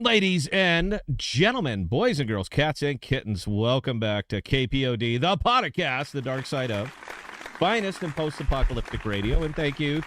Ladies and gentlemen, boys and girls, cats and kittens, welcome back to KPOD, the podcast, the dark side of finest and post-apocalyptic radio. And thank you.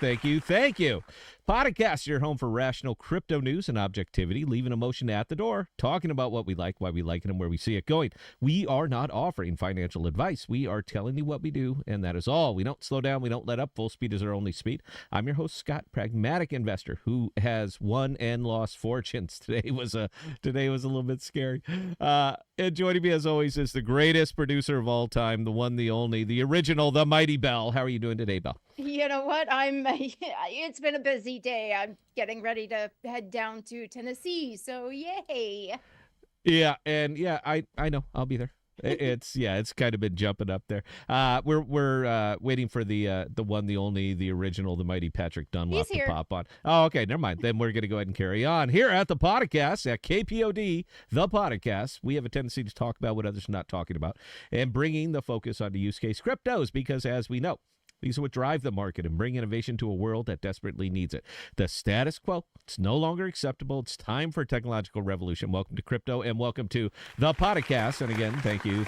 Podcast, your home for rational crypto news and objectivity, leaving emotion at the door, talking about what we like, why we like it, and where we see it going. We are not offering financial advice. We are telling you what we do, and that is all. We don't slow down. We don't let up. Full speed is our only speed. I'm your host, Scott, pragmatic investor who has won and lost fortunes. Today was a little bit scary. And joining me, as always, is the greatest producer of all time, the one, the only, the original, the mighty Bell. How are you doing today, Bell? You know what? It's been a busy day. I'm getting ready to head down to Tennessee. So yay. Yeah. And yeah, I know I'll be there. It's kind of been jumping up there. We're waiting for the one, the only, the original, the mighty Patrick Dunlop to pop on. Oh, okay. Never mind. Then we're going to go ahead and carry on here at the podcast at KPOD, the podcast. We have a tendency to talk about what others are not talking about and bringing the focus onto use case cryptos because, as we know, these are what drive the market and bring innovation to a world that desperately needs it. The status quo, it's no longer acceptable. It's time for a technological revolution. Welcome to crypto and welcome to the podcast. And again, thank you.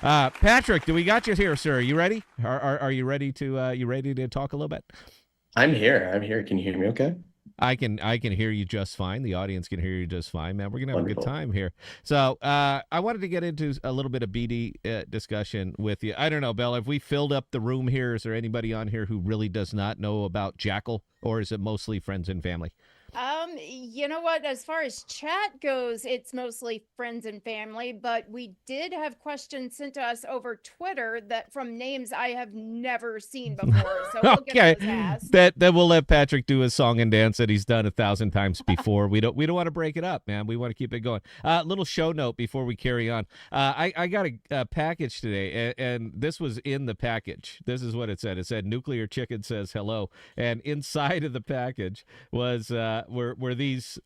Patrick, we got you here, sir? Are you ready? Are you ready to talk a little bit? I'm here. Can you hear me okay? I can hear you just fine. The audience can hear you just fine, man. We're going to have Wonderful. a good time here. So I wanted to get into a little bit of BD discussion with you. I don't know, Bella, if we filled up the room here, is there anybody on here who really does not know about Jackal, or is it mostly friends and family? You know what? As far as chat goes, it's mostly friends and family, but we did have questions sent to us over Twitter that from names I have never seen before. So we'll get those asked. Then we'll let Patrick do his song and dance that he's done 1,000 times before. We don't want to break it up, man. We want to keep it going. Little show note before we carry on. I got a package today, and this was in the package. This is what it said. It said Nuclear Chicken says hello, and inside of the package was were these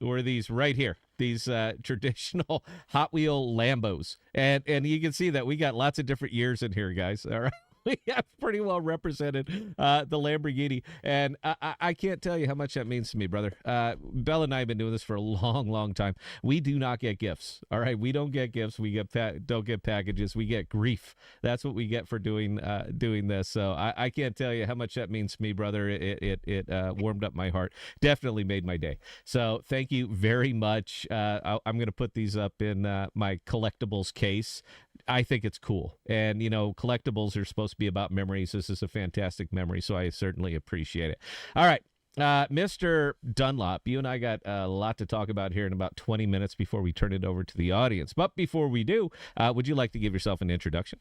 right here, these traditional Hot Wheel Lambos, and you can see that we got lots of different years in here, guys. All right. We have pretty well represented the Lamborghini, and I can't tell you how much that means to me, brother. Bella and I have been doing this for a long, long time. We do not get gifts, all right? We don't get gifts. We don't get packages. We get grief. That's what we get for doing this. So I can't tell you how much that means to me, brother. It warmed up my heart. Definitely made my day. So thank you very much. I'm going to put these up in my collectibles case. I think it's cool. And, collectibles are supposed to be about memories. This is a fantastic memory, so I certainly appreciate it. All right. Mr. Dunlop, you and I got a lot to talk about here in about 20 minutes before we turn it over to the audience. But before we do, would you like to give yourself an introduction?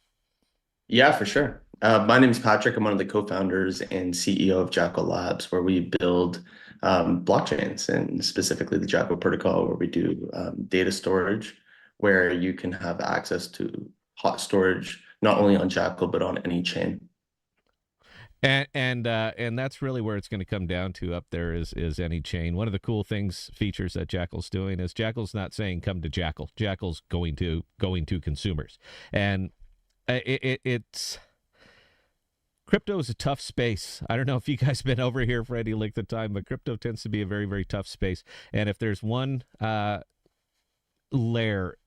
Yeah, for sure. My name is Patrick. I'm one of the co-founders and CEO of Jackal Labs, where we build blockchains, and specifically the Jackal protocol, where we do data storage, where you can have access to hot storage, not only on Jackal, but on any chain. And that's really where it's going to come down to up there is any chain. One of the cool features that Jackal's doing is Jackal's not saying come to Jackal. Jackal's going to consumers. And it's crypto is a tough space. I don't know if you guys have been over here for any length of time, but crypto tends to be a very, very tough space. And if there's one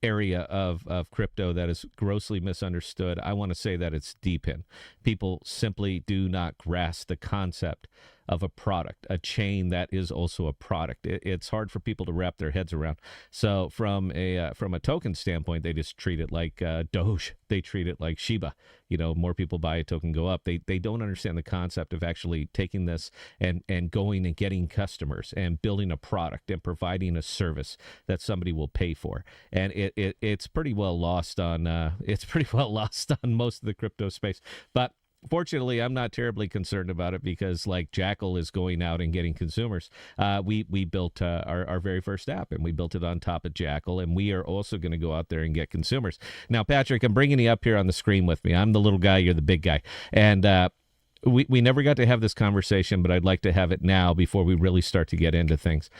area of crypto that is grossly misunderstood, I want to say that it's deep in. People simply do not grasp the concept of a product, a chain that is also a product. It's hard for people to wrap their heads around. So from a token standpoint, they just treat it like Doge. They treat it like Shiba. More people buy a token, go up. They don't understand the concept of actually taking this and going and getting customers and building a product and providing a service that somebody will pay for. And it's pretty well lost on most of the crypto space. But Fortunately, I'm not terribly concerned about it because, like, Jackal is going out and getting consumers. We built our very first app, and we built it on top of Jackal, and we are also going to go out there and get consumers. Now, Patrick, I'm bringing you up here on the screen with me. I'm the little guy, you're the big guy, and we never got to have this conversation, but I'd like to have it now before we really start to get into things.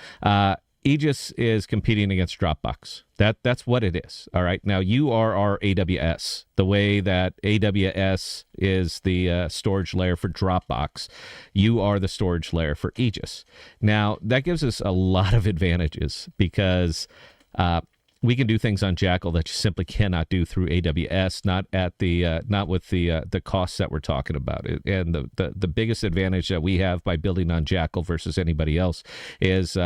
Aegis is competing against Dropbox. That's what it is. All right. Now, you are our AWS. The way that AWS is the storage layer for Dropbox, you are the storage layer for Aegis. Now, that gives us a lot of advantages because we can do things on Jackal that you simply cannot do through AWS, not with the costs that we're talking about. And the biggest advantage that we have by building on Jackal versus anybody else is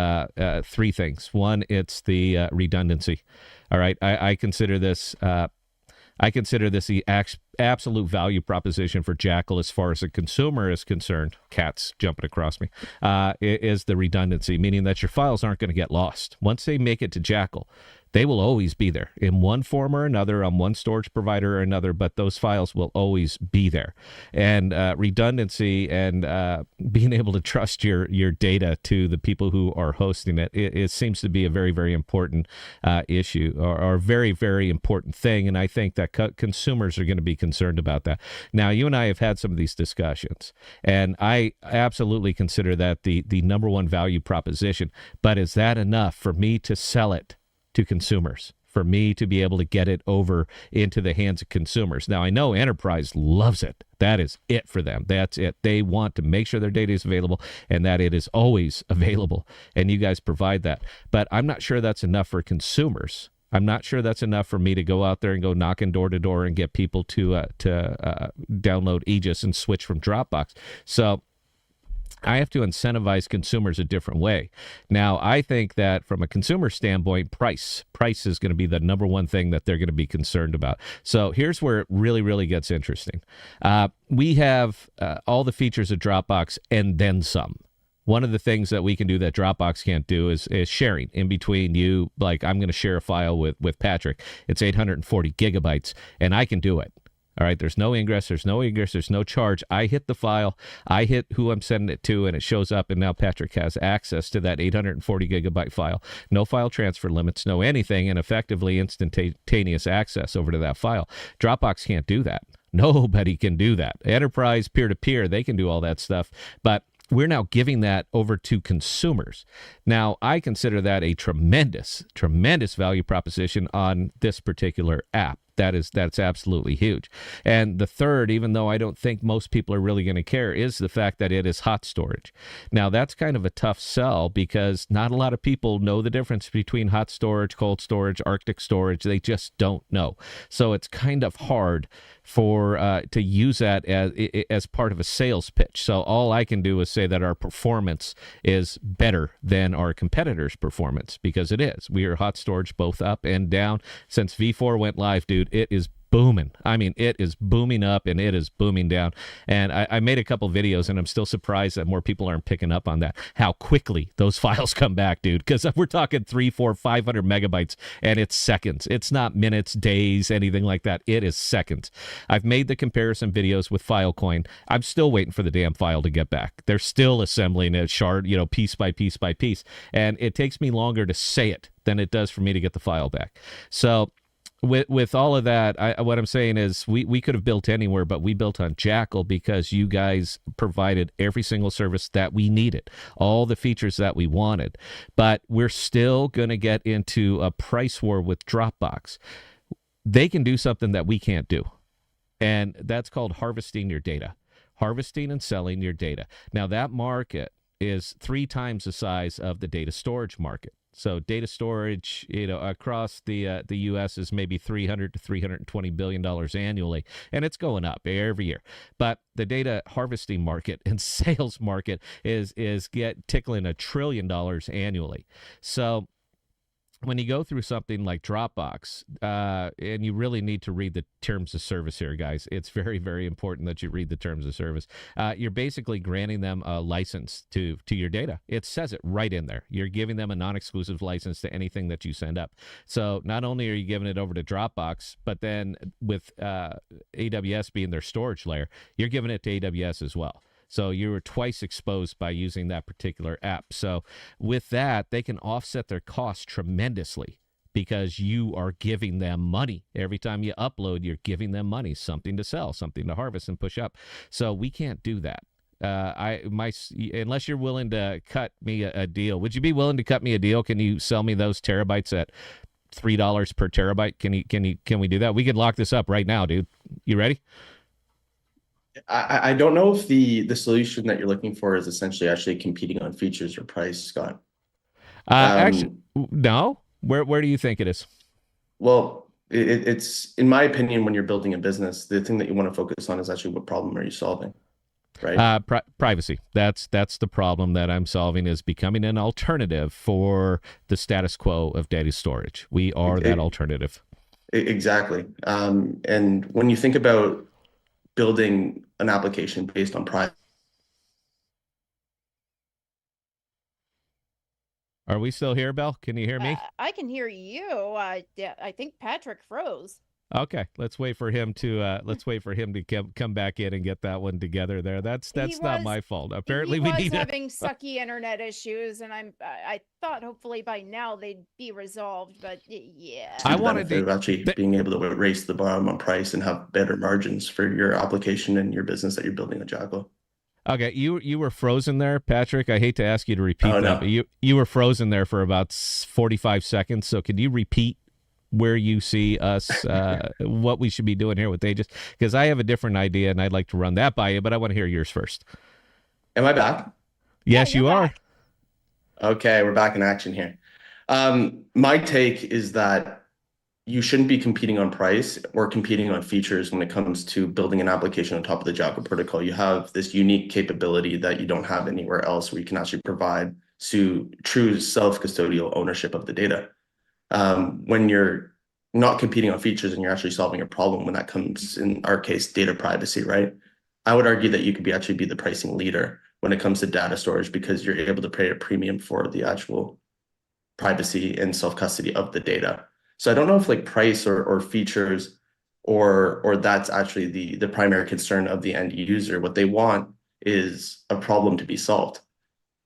three things. One, it's the redundancy. All right, I consider this. I consider this the absolute value proposition for Jackal as far as a consumer is concerned. Cats jumping across me. Is the redundancy, meaning that your files aren't going to get lost. Once they make it to Jackal, they will always be there in one form or another on one storage provider or another, but those files will always be there. And redundancy and being able to trust your data to the people who are hosting it, it seems to be a very, very important issue or a very, very important thing. And I think that consumers are going to be concerned about that. Now, you and I have had some of these discussions, and I absolutely consider that the number one value proposition. But is that enough for me to sell it to consumers, for me to be able to get it over into the hands of consumers? Now, I know enterprise loves it. That is it for them. That's it. They want to make sure their data is available and that it is always available. And you guys provide that. But I'm not sure that's enough for consumers. I'm not sure that's enough for me to go out there and go knocking door to door and get people to download Aegis and switch from Dropbox. So I have to incentivize consumers a different way. Now, I think that from a consumer standpoint, price is going to be the number one thing that they're going to be concerned about. So here's where it really, really gets interesting. We have all the features of Dropbox and then some. One of the things that we can do that Dropbox can't do is sharing in between you. Like, I'm going to share a file with Patrick. It's 840 gigabytes, and I can do it. All right, there's no ingress, there's no charge. I hit the file, I hit who I'm sending it to, and it shows up, and now Patrick has access to that 840 gigabyte file. No file transfer limits, no anything, and effectively instantaneous access over to that file. Dropbox can't do that. Nobody can do that. Enterprise, peer-to-peer, they can do all that stuff, but we're now giving that over to consumers. Now, I consider that a tremendous, tremendous value proposition on this particular app. That's absolutely huge. And the third, even though I don't think most people are really going to care, is the fact that it is hot storage. Now, that's kind of a tough sell because not a lot of people know the difference between hot storage, cold storage, Arctic storage. They just don't know. So it's kind of hard for to use that as part of a sales pitch. So all I can do is say that our performance is better than our competitors' performance, because it is. We are hot storage both up and down. Since V4 went live, dude, it is booming. I mean, it is booming up and it is booming down. And I made a couple videos, and I'm still surprised that more people aren't picking up on that, how quickly those files come back, dude. Because we're talking 300, 400, 500 megabytes, and it's seconds. It's not minutes, days, anything like that. It is seconds. I've made the comparison videos with Filecoin. I'm still waiting for the damn file to get back. They're still assembling it shard, piece by piece by piece. And it takes me longer to say it than it does for me to get the file back. So with all of that, what I'm saying is we could have built anywhere, but we built on Jackal because you guys provided every single service that we needed, all the features that we wanted. But we're still going to get into a price war with Dropbox. They can do something that we can't do, and that's called harvesting your data, harvesting and selling your data. Now, that market is 3 times the size of the data storage market. So data storage, across the U.S. is maybe $300 to $320 billion annually, and it's going up every year. But the data harvesting market and sales market is tickling $1 trillion annually. So when you go through something like Dropbox, and you really need to read the terms of service here, guys. It's very, very important that you read the terms of service. You're basically granting them a license to your data. It says it right in there. You're giving them a non-exclusive license to anything that you send up. So not only are you giving it over to Dropbox, but then with AWS being their storage layer, you're giving it to AWS as well. So you were twice exposed by using that particular app. So with that, they can offset their costs tremendously because you are giving them money. Every time you upload, you're giving them money, something to sell, something to harvest and push up. So we can't do that. Unless you're willing to cut me a deal. Would you be willing to cut me a deal? Can you sell me those terabytes at $3 per terabyte? Can we do that? We could lock this up right now, dude. You ready? I don't know if the solution that you're looking for is essentially actually competing on features or price, Scott. Actually, no. Where do you think it is? Well, it's in my opinion, when you're building a business, the thing that you want to focus on is actually what problem are you solving, right? Privacy. That's the problem that I'm solving, is becoming an alternative for the status quo of data storage. We are that alternative. Exactly. And when you think about building an application based on privacy. Are we still here, Belle? Can you hear me? I can hear you. Yeah, I think Patrick froze. Okay, let's wait for him to come back in and get that one together there. That's not my fault. Apparently we need having sucky internet issues, and I thought hopefully by now they'd be resolved, but yeah. I wanted to actually being able to raise the bar on price and have better margins for your application and your business that you're building at Jackal. Okay, you were frozen there, Patrick. I hate to ask you to repeat that, but you were frozen there for about 45 seconds. So could you repeat where you see us, what we should be doing here with Aegis? Because I have a different idea, and I'd like to run that by you, but I want to hear yours first. Am I back? Yes, you are. Okay, we're back in action here. My take is that you shouldn't be competing on price or competing on features when it comes to building an application on top of the Jackal protocol. You have this unique capability that you don't have anywhere else, where you can actually provide true self-custodial ownership of the data. When you're not competing on features and you're actually solving a problem, when that comes, in our case, data privacy, right? I would argue that you could actually be the pricing leader when it comes to data storage, because you're able to pay a premium for the actual privacy and self-custody of the data. So I don't know if like price or features or that's actually the primary concern of the end user. What they want is a problem to be solved.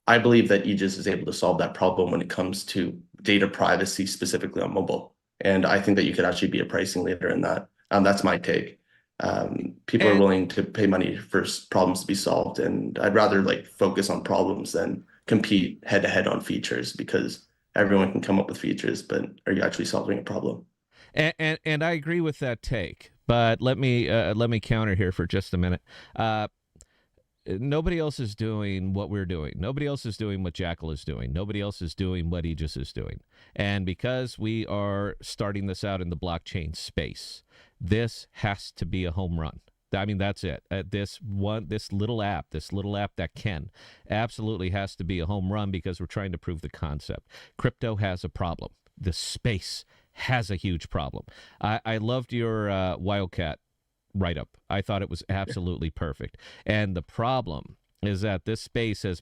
I believe that Aegis is able to solve that problem when it comes to data privacy, specifically on mobile. And I think that you could actually be a pricing leader in that. That's my take. People are willing to pay money for problems to be solved. And I'd rather like focus on problems than compete head to head on features, because everyone can come up with features, but are you actually solving a problem? And I agree with that take, but let me counter here for just a minute. Nobody else is doing what we're doing. Nobody else is doing what Jackal is doing. Nobody else is doing what Aegis is doing. And because we are starting this out in the blockchain space, this has to be a home run. I mean, that's it. This little app that can absolutely has to be a home run, because we're trying to prove the concept. Crypto has a problem. The space has a huge problem. I loved your Wildcat write-up. I thought it was absolutely perfect. And the problem is that this space has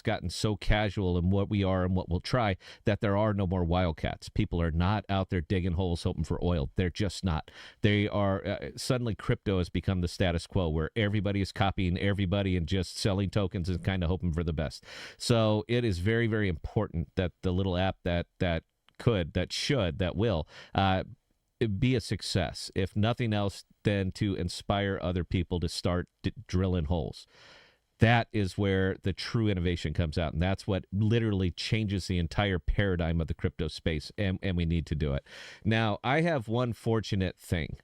gotten so casual in what we are and what we'll try, that there are no more wildcats. People are not out there digging holes hoping for oil. They're just not. They are suddenly crypto has become the status quo, where everybody is copying everybody and just selling tokens and kind of hoping for the best. So it is very, very important that the little app that will be a success, if nothing else than to inspire other people to start drilling holes. That is where the true innovation comes out, and that's what literally changes the entire paradigm of the crypto space, and we need to do it. Now, I have one fortunate thing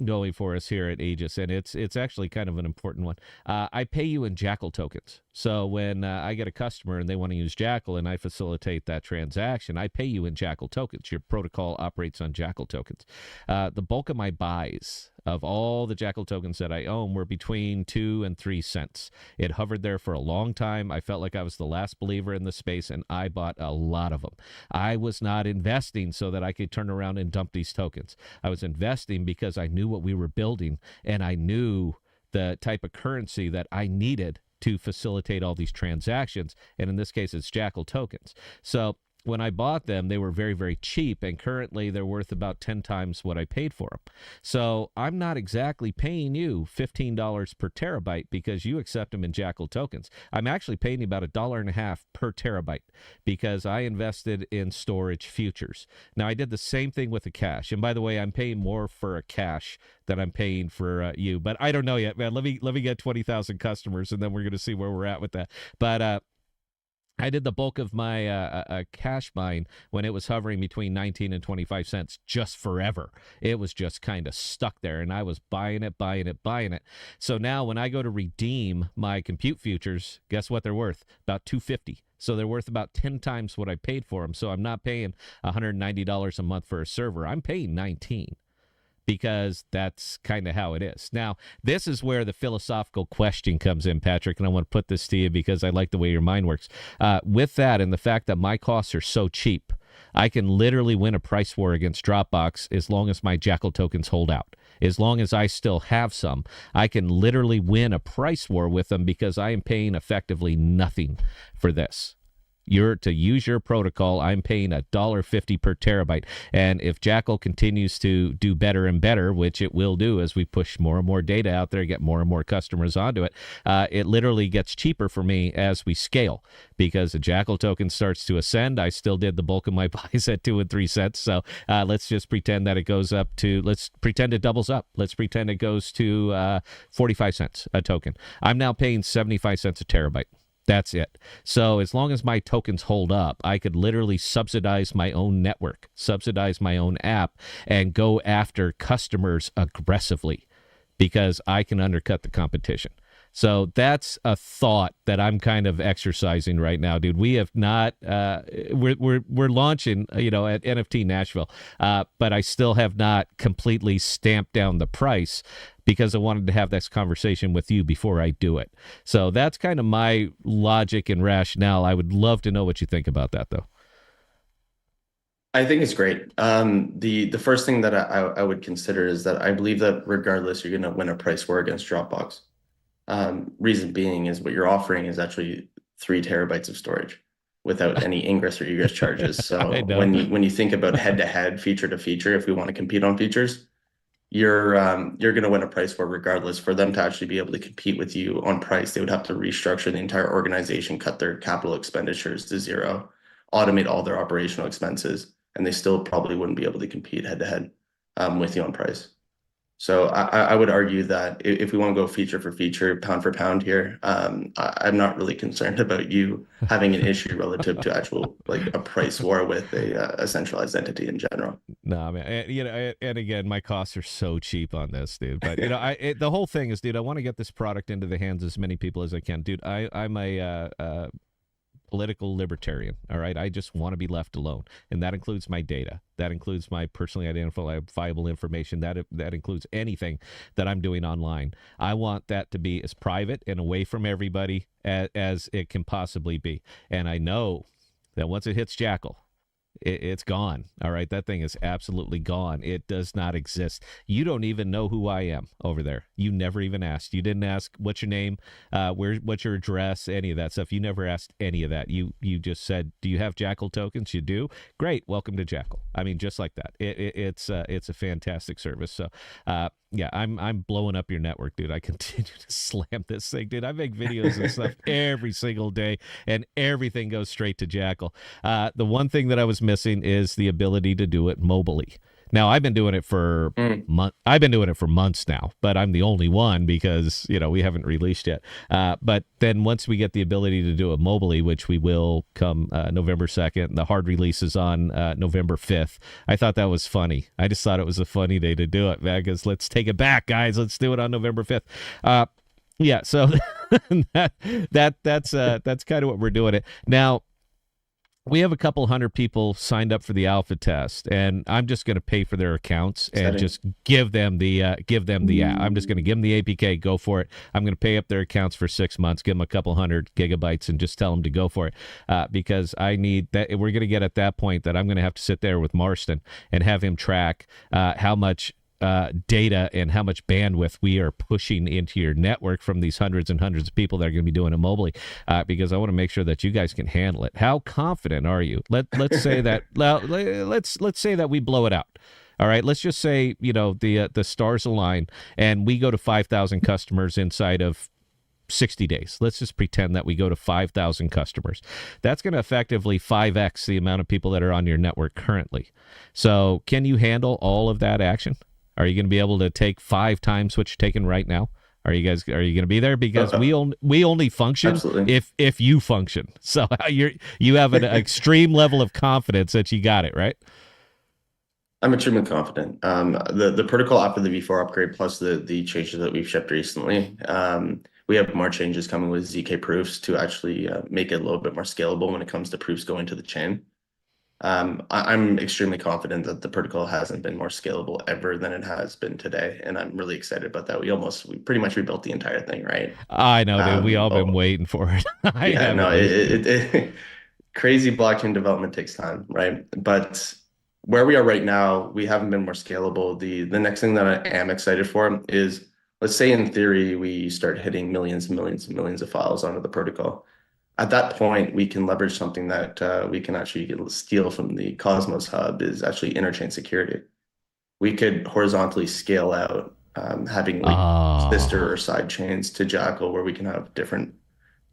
going for us here at Aegis, and it's actually kind of an important one. I pay you in Jackal tokens. So when I get a customer and they want to use Jackal and I facilitate that transaction, I pay you in Jackal tokens. Your protocol operates on Jackal tokens. The bulk of my buys of all the Jackal tokens that I own were between 2 and 3 cents. It hovered there for a long time. I felt like I was the last believer in the space, and I bought a lot of them. I was not investing so that I could turn around and dump these tokens. I was investing because I knew what we were building, and I knew the type of currency that I needed to facilitate all these transactions. And in this case, it's Jackal tokens. So when I bought them, they were very, very cheap, and currently they're worth about 10 times what I paid for them. So I'm not exactly paying you $15 per terabyte because you accept them in Jackal tokens. I'm actually paying you about $1.50 per terabyte because I invested in storage futures. Now, I did the same thing with the cash. And by the way, I'm paying more for a cash than I'm paying for you. But I don't know yet, man. Let me get 20,000 customers, and then we're going to see where we're at with that. But I did the bulk of my cash buying when it was hovering between 19 and 25 cents just forever. It was just kind of stuck there, and I was buying it. So now when I go to redeem my compute futures, guess what they're worth? About $250. So they're worth about 10 times what I paid for them. So I'm not paying $190 a month for a server. I'm paying $19. Because that's kind of how it is. Now, this is where the philosophical question comes in, Patrick, and I want to put this to you because I like the way your mind works. With that and the fact that my costs are so cheap, I can literally win a price war against Dropbox as long as my Jackal tokens hold out. As long as I still have some, I can literally win a price war with them because I am paying effectively nothing for this. To use your protocol, I'm paying $1.50 per terabyte. And if Jackal continues to do better and better, which it will do as we push more and more data out there, get more and more customers onto it, it literally gets cheaper for me as we scale. Because the Jackal token starts to ascend, I still did the bulk of my buys at 2 and 3 cents. So let's just pretend that it goes up to, let's pretend it doubles up. Let's pretend it goes to 45 cents a token. I'm now paying 75 cents a terabyte. That's it. So as long as my tokens hold up, I could literally subsidize my own network, subsidize my own app, and go after customers aggressively because I can undercut the competition. So that's a thought that I'm kind of exercising right now, dude. We have not. We're launching, at NFT Nashville, but I still have not completely stamped down the price because I wanted to have this conversation with you before I do it. So that's kind of my logic and rationale. I would love to know what you think about that, though. I think it's great. The first thing that I would consider is that I believe that regardless, you're going to win a price war against Dropbox. Reason being is what you're offering is actually 3 terabytes of storage without any ingress or egress charges. So when you think about head-to-head, feature to feature, if we want to compete on features, you're going to win a price war regardless. For them to actually be able to compete with you on price, they would have to restructure the entire organization, cut their capital expenditures to zero, automate all their operational expenses, and they still probably wouldn't be able to compete head-to-head with you on price. So I would argue that if we want to go feature for feature, pound for pound here, I'm not really concerned about you having an issue relative to actual like a price war with a centralized entity in general. No, man. And again, my costs are so cheap on this, dude. But the whole thing is, dude, I want to get this product into the hands of as many people as I can, dude. I'm a political libertarian. All right. I just want to be left alone. And that includes my data. That includes my personally identifiable information. That includes anything that I'm doing online. I want that to be as private and away from everybody as it can possibly be. And I know that once it hits Jackal, it's gone. All right. That thing is absolutely gone. It does not exist. You don't even know who I am over there. You never even asked. You didn't ask what's your name, what's your address, any of that stuff. You never asked any of that. You just said, do you have Jackal tokens? You do? Great. Welcome to Jackal. I mean, just like that. It's a fantastic service. So, yeah, I'm blowing up your network, dude. I continue to slam this thing, dude. I make videos and stuff every single day, and everything goes straight to Jackal. The one thing that I was missing is the ability to do it mobily. Now, I've been doing it for months now, but I'm the only one because, we haven't released yet. But then once we get the ability to do it mobily, which we will come November 2nd, the hard release is on November 5th. I thought that was funny. I just thought it was a funny day to do it, man, because let's take it back, guys. Let's do it on November 5th. Yeah, so that's kind of what we're doing it. Now, We have a couple hundred people signed up for the alpha test, and I'm just going to pay for their accounts and just give them the app. I'm just going to give them the APK, go for it. I'm going to pay up their accounts for 6 months, give them a couple hundred gigabytes, and just tell them to go for it. Because I need that. We're going to get at that point that I'm going to have to sit there with Marston and have him track how much data and how much bandwidth we are pushing into your network from these hundreds and hundreds of people that are going to be doing it mobily, because I want to make sure that you guys can handle it. How confident are you? Let's say that let's say that we blow it out. All right, let's just say the stars align and we go to 5,000 customers inside of 60 days. Let's just pretend that we go to 5,000 customers. That's going to effectively 5x the amount of people that are on your network currently. So can you handle all of that action? Are you going to be able to take 5 times what you're taking right now? Are you going to be there? Because we only function if you function. So you have an extreme level of confidence that you got it, right? I'm extremely confident. The protocol after the V4 upgrade plus the changes that we've shipped recently, we have more changes coming with ZK proofs to actually make it a little bit more scalable when it comes to proofs going to the chain. I'm extremely confident that the protocol hasn't been more scalable ever than it has been today, and I'm really excited about that. We pretty much rebuilt the entire thing, right? I know, dude. We all been waiting for it. Crazy blockchain development takes time, right? But where we are right now, we haven't been more scalable. The next thing that I am excited for is, let's say in theory we start hitting millions and millions and millions of files onto the protocol. At that point, we can leverage something that we can actually steal from the Cosmos hub, is actually interchain security. We could horizontally scale out, having sister or side chains to Jackal, where we can have different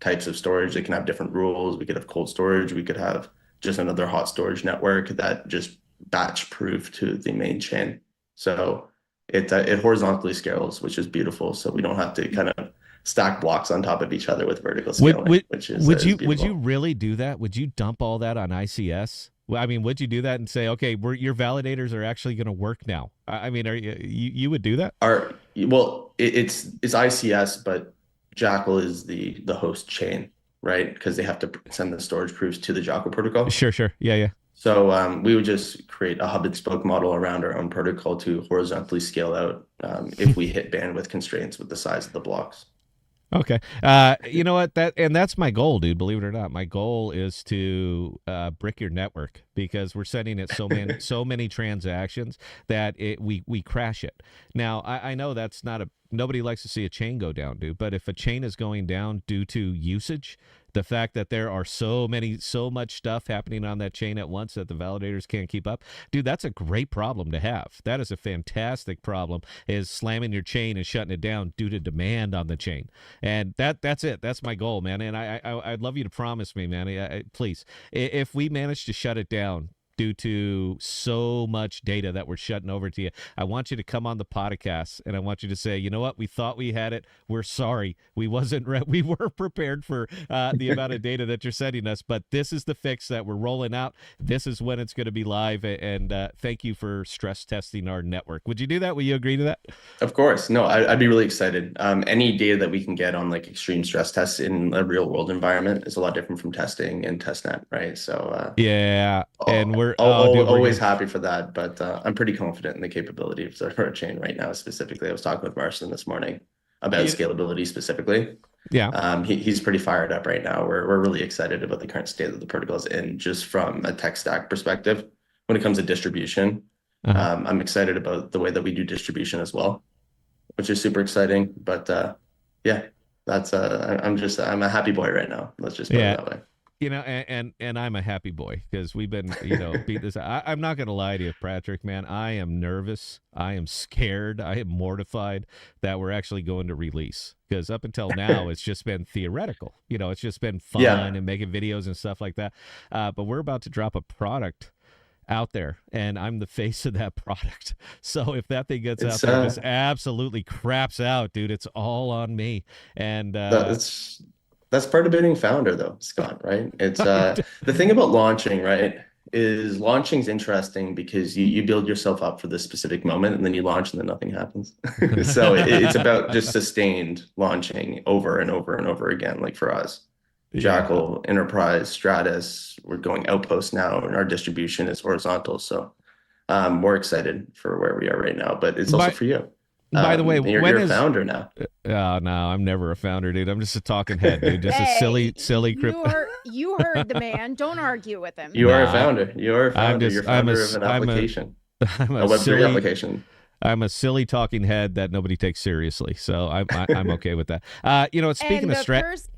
types of storage. They can have different rules. We could have cold storage. We could have just another hot storage network that just batch proof to the main chain. So it horizontally scales, which is beautiful. So we don't have to kind of stack blocks on top of each other with vertical scaling, would you really do that? Would you dump all that on ICS? Well, I mean, would you do that and say, okay, your validators are actually going to work now? I mean, are you would do that? It's ICS, but Jackal is the host chain, right? Because they have to send the storage proofs to the Jackal protocol. Sure. Yeah. So we would just create a hub and spoke model around our own protocol to horizontally scale out if we hit bandwidth constraints with the size of the blocks. Okay. You know what? That's my goal, dude. Believe it or not, my goal is to brick your network, because we're sending it so many transactions that we crash it. Now, I know that's nobody likes to see a chain go down, dude. But if a chain is going down due to usage, the fact that there are so much stuff happening on that chain at once that the validators can't keep up, dude, that's a great problem to have. That is a fantastic problem, is slamming your chain and shutting it down due to demand on the chain. And that's it. That's my goal, man. And I'd love you to promise me, man, please, if we manage to shut it down due to so much data that we're shutting over to you, I want you to come on the podcast and I want you to say, you know what, we thought we had it. We're sorry. We were prepared for the amount of data that you're sending us, but this is the fix that we're rolling out. This is when it's going to be live. And thank you for stress testing our network. Would you do that? Will you agree to that? Of course. No, I'd be really excited. Any data that we can get on like extreme stress tests in a real world environment is a lot different from testing and testnet, right? So yeah, and we're always happy for that, but I'm pretty confident in the capability of our chain right now. Specifically, I was talking with Marston this morning about scalability specifically. Yeah, he's pretty fired up right now. We're really excited about the current state that the protocol is in, just from a tech stack perspective. When it comes to distribution, I'm excited about the way that we do distribution as well, which is super exciting. But yeah, that's I'm a happy boy right now. Let's just put it that way. You know, and I'm a happy boy, because we've been, beat this. I'm not going to lie to you, Patrick, man. I am nervous. I am scared. I am mortified that we're actually going to release, because up until now, it's just been theoretical. It's just been fun and making videos and stuff like that. But we're about to drop a product out there, and I'm the face of that product. So if that thing gets out there and just absolutely craps out, dude, it's all on me. And that's part of being founder, though, Scott, right? It's the thing about launching, right, is launching's interesting because you build yourself up for this specific moment, and then you launch and then nothing happens. So it's about just sustained launching over and over and over again, like for us. Jackal, Enterprise, Stratus. We're going Outpost now, and our distribution is horizontal. So we're excited for where we are right now, but it's also By for you. by the way, You're a founder now. Oh no, I'm never a founder, dude. I'm just a talking head, dude. Just a Hey, silly crypto. you heard the man. Don't argue with him. You are a Nah, founder. You are a I'm founder. just You're founder of an I'm a application, I'm a a Web3 silly application. I'm a silly talking head that nobody takes seriously. So I'm okay with that. Speaking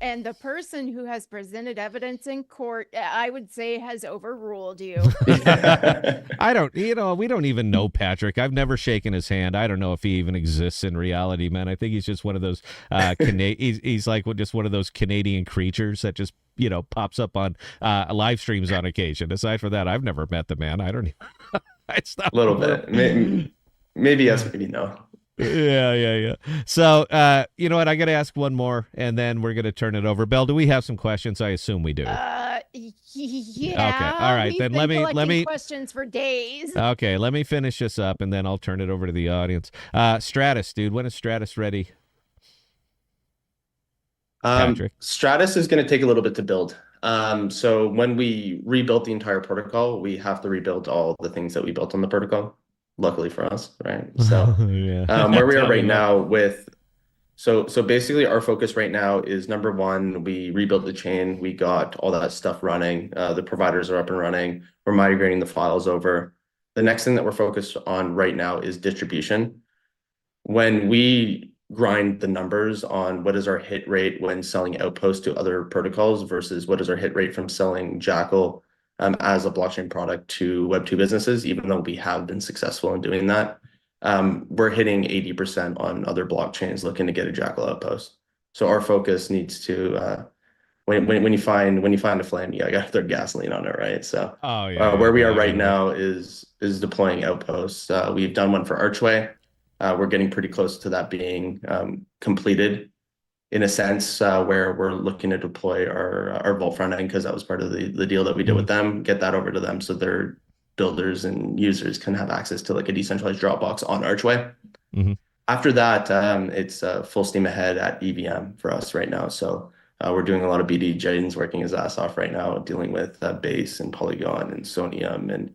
And of the person who has presented evidence in court, I would say, has overruled you. I don't, we don't even know Patrick. I've never shaken his hand. I don't know if he even exists in reality, man. I think he's just one of those, he's like just one of those Canadian creatures that just, pops up on live streams on occasion. Aside from that, I've never met the man. I don't even, it's not A little bit. Maybe yes, maybe no. Yeah. So, you know what? I got to ask one more, and then we're going to turn it over. Belle, do we have some questions? I assume we do. Yeah. Okay. All right. We've Then been let collecting me. questions for days. Okay. Let me finish this up, and then I'll turn it over to the audience. Stratus, dude. When is Stratus ready? Patrick. Stratus is going to take a little bit to build. So when we rebuilt the entire protocol, we have to rebuild all the things that we built on the protocol. Luckily for us, right? So Yeah. where we are Tell me right about now so basically our focus right now is number one, we rebuilt the chain, we got all that stuff running, the providers are up and running, we're migrating the files over. The next thing that we're focused on right now is distribution. When we grind the numbers on what is our hit rate when selling Outpost to other protocols versus what is our hit rate from selling Jackal as a blockchain product to Web2 businesses, even though we have been successful in doing that, we're hitting 80% on other blockchains looking to get a Jackal Outpost. So our focus needs to when you find a flame, you gotta throw gasoline on it, right? So where we are right now is deploying Outposts. We've done one for Archway. We're getting pretty close to that being completed in a sense, where we're looking to deploy our Vault front end because that was part of the deal that we did with them, get that over to them so their builders and users can have access to like a decentralized Dropbox on Archway. After that, it's full steam ahead at EVM for us right now. So we're doing a lot of BD. Jaden's working his ass off right now, dealing with Base and Polygon and Sonium and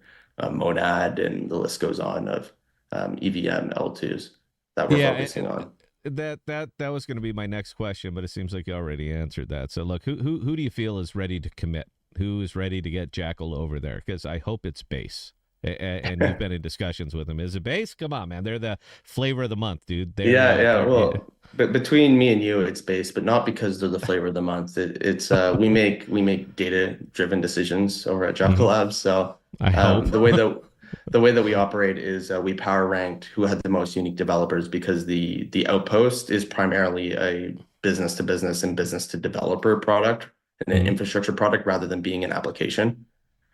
Monad, and the list goes on of EVM L2s that we're focusing on. That was going to be my next question, but it seems like you already answered that. So look, who do you feel is ready to commit? Who is ready to get Jackal over there? Because I hope it's Base. And you've been in discussions with them. Is it Base? Come on, man. They're the flavor of the month, dude. Well, but between me and you, it's Base, but not because they're the flavor of the month. It's we make data-driven decisions over at Jackal Labs. So I hope. the way that we operate is we power ranked who had the most unique developers because the Outpost is primarily a business to business and business to developer product and an infrastructure product rather than being an application.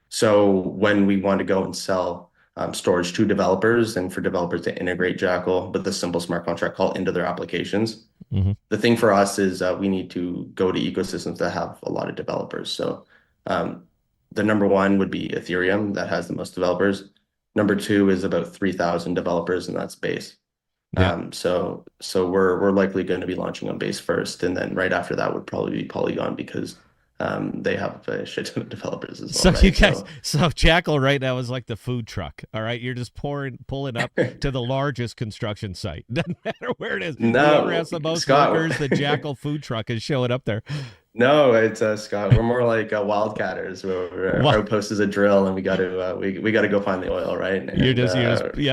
So when we want to go and sell storage to developers and for developers to integrate Jackal with a simple smart contract call into their applications, the thing for us is we need to go to ecosystems that have a lot of developers. So the number one would be Ethereum that has the most developers. Number two is about 3,000 developers, and that's Base. So we're likely going to be launching on Base first, and then right after that would probably be Polygon because they have a shit ton of developers as well. So you guys, so Jackal right now is like the food truck. All right, you're just pulling up to the largest construction site. Doesn't matter where it is. No, whoever has the most Scott, workers, the Jackal food truck is showing up there. No, it's Scott. We're more like wildcatters. Where our Outpost is a drill, and we got to we got to go find the oil, right? And, you're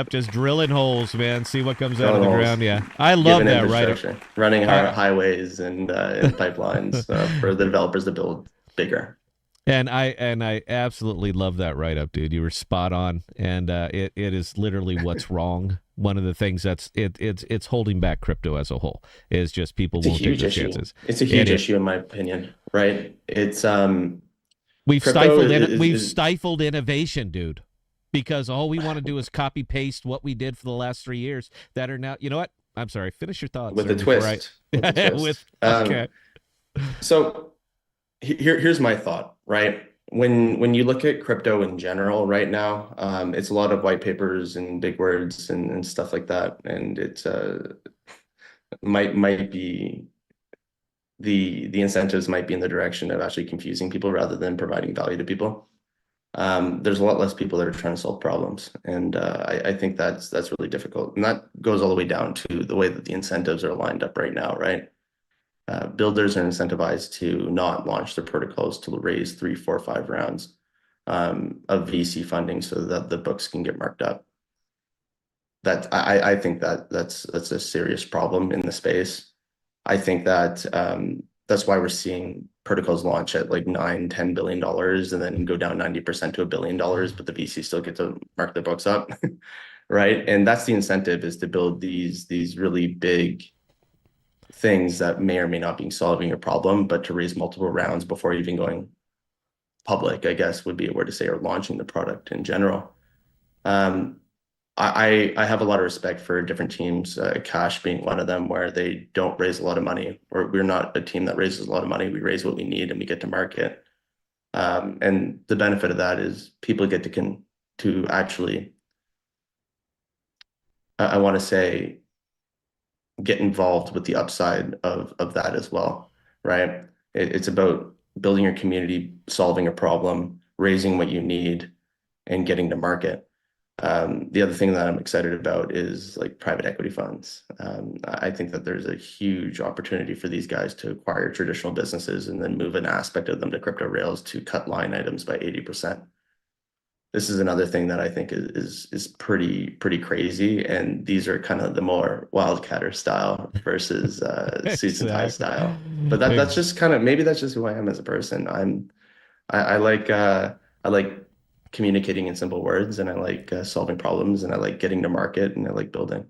just drilling holes, man. See what comes out of the ground. Yeah, I love that. Right, running highways and pipelines for the developers to build bigger. And I absolutely love that write-up, dude. You were spot on, and it is literally what's wrong. One of the things it's holding back crypto as a whole is just people won't take the chances. It's a huge issue, in my opinion. Right? It's we've stifled innovation, dude, because all we want to do is copy paste what we did for the last 3 years that are now. You know what? I'm sorry. Finish your thoughts with a twist. Okay. So here's my thought, right? When you look at crypto in general right now, it's a lot of white papers and big words and stuff like that, and it's might be the incentives might be in the direction of actually confusing people rather than providing value to people. There's a lot less people that are trying to solve problems, and I think that's really difficult. And that goes all the way down to the way that the incentives are lined up right now, right? Builders are incentivized to not launch their protocols to raise 3, 4, 5 rounds of VC funding so that the books can get marked up. I think that's a serious problem in the space. I think that that's why we're seeing protocols launch at like $9-10 billion and then go down 90% to $1 billion, but the VC still get to mark their books up, right? And that's the incentive, is to build these really big things that may or may not be solving your problem, but to raise multiple rounds before even going public, I guess would be a word to say, or launching the product in general. I have a lot of respect for different teams, Cash being one of them, where they don't raise a lot of money, or we're not a team that raises a lot of money. We raise what we need and we get to market. And the benefit of that is people get to actually, I want to say, get involved with the upside of that as well, right? It's about building your community, solving a problem, raising what you need, and getting to market. The other thing that I'm excited about is like private equity funds. I think that there's a huge opportunity for these guys to acquire traditional businesses and then move an aspect of them to crypto rails to cut line items by 80%. This is another thing that I think is pretty crazy, and these are kind of the more wildcatter style versus suits and ties style. But that's just kind of, maybe that's just who I am as a person. I like communicating in simple words, and I like solving problems, and I like getting to market, and I like building.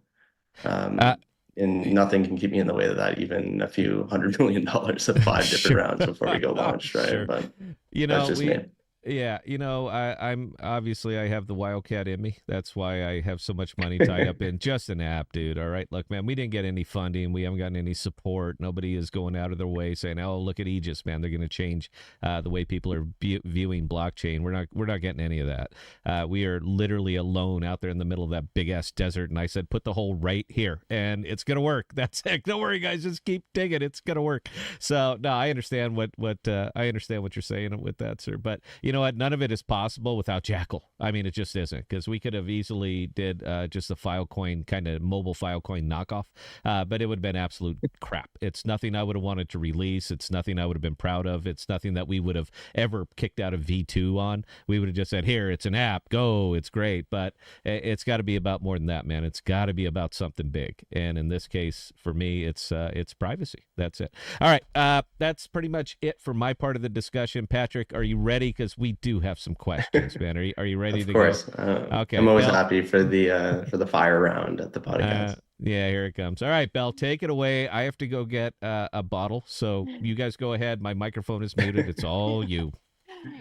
And nothing can keep me in the way of that, even a few $100 million of 5 different rounds before we go launch, right? Sure. But You know, that's just me. yeah, I'm obviously I have the wildcat in me. That's why I have so much money tied up in just an app, dude. All right, look, man, we didn't get any funding. We haven't gotten any support. Nobody is going out of their way saying, "Oh, look at Aegis, man. They're going to change the way people are viewing blockchain." We're not getting any of that. We are literally alone out there in the middle of that big ass desert. And I said, "Put the hole right here, and it's gonna work." That's it. Don't worry, guys. Just keep digging. It's gonna work. So no, I understand what I understand what you're saying with that, sir. But you know what? None of it is possible without Jackal. I mean, it just isn't, because we could have easily did just a Filecoin kind of mobile Filecoin knockoff, but it would have been absolute crap. It's nothing I would have wanted to release. It's nothing I would have been proud of. It's nothing that we would have ever kicked out of V2 on. We would have just said, here, it's an app, go, it's great. But it's got to be about more than that, man. It's got to be about something big. And in this case, for me, it's privacy. That's it. All right. That's pretty much it for my part of the discussion. Patrick, are you ready? Because we do have some questions, man. Are you ready to course. go? Okay. I'm always Bell, happy for the fire round at the podcast. yeah, here it comes. All right, Bell, take it away. I have to go get a bottle, so you guys go ahead. My microphone is muted. It's all you.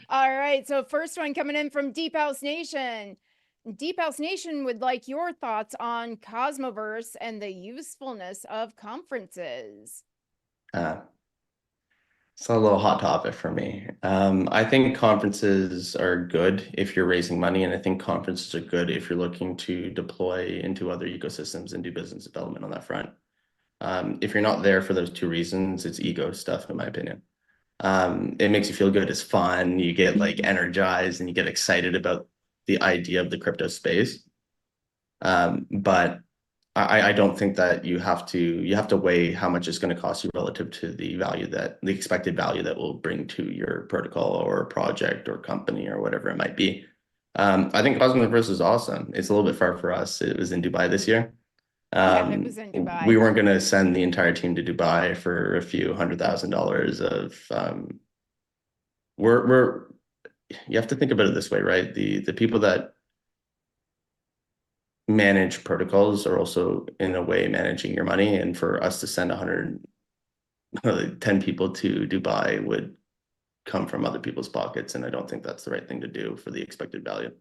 All right. So first one coming in from Deep House Nation. Deep House Nation would like your thoughts on Cosmoverse and the usefulness of conferences. It's a little hot topic for me. I think conferences are good if you're raising money, and I think conferences are good if you're looking to deploy into other ecosystems and do business development on that front. If you're not there for those 2 reasons, it's ego stuff, in my opinion. It makes you feel good. It's fun. You get like energized and you get excited about the idea of the crypto space. But I don't think that you have to weigh how much it's going to cost you relative to the expected value that will bring to your protocol or project or company or whatever it might be. I think Cosmoverse is awesome. It's a little bit far for us. It was in Dubai this year. Yeah, it was in Dubai. We weren't going to send the entire team to Dubai for a few $100,000 of. You have to think about it this way, right? The people that manage protocols are also in a way managing your money, and for us to send 110 people to Dubai would come from other people's pockets, and I don't think that's the right thing to do for the expected value.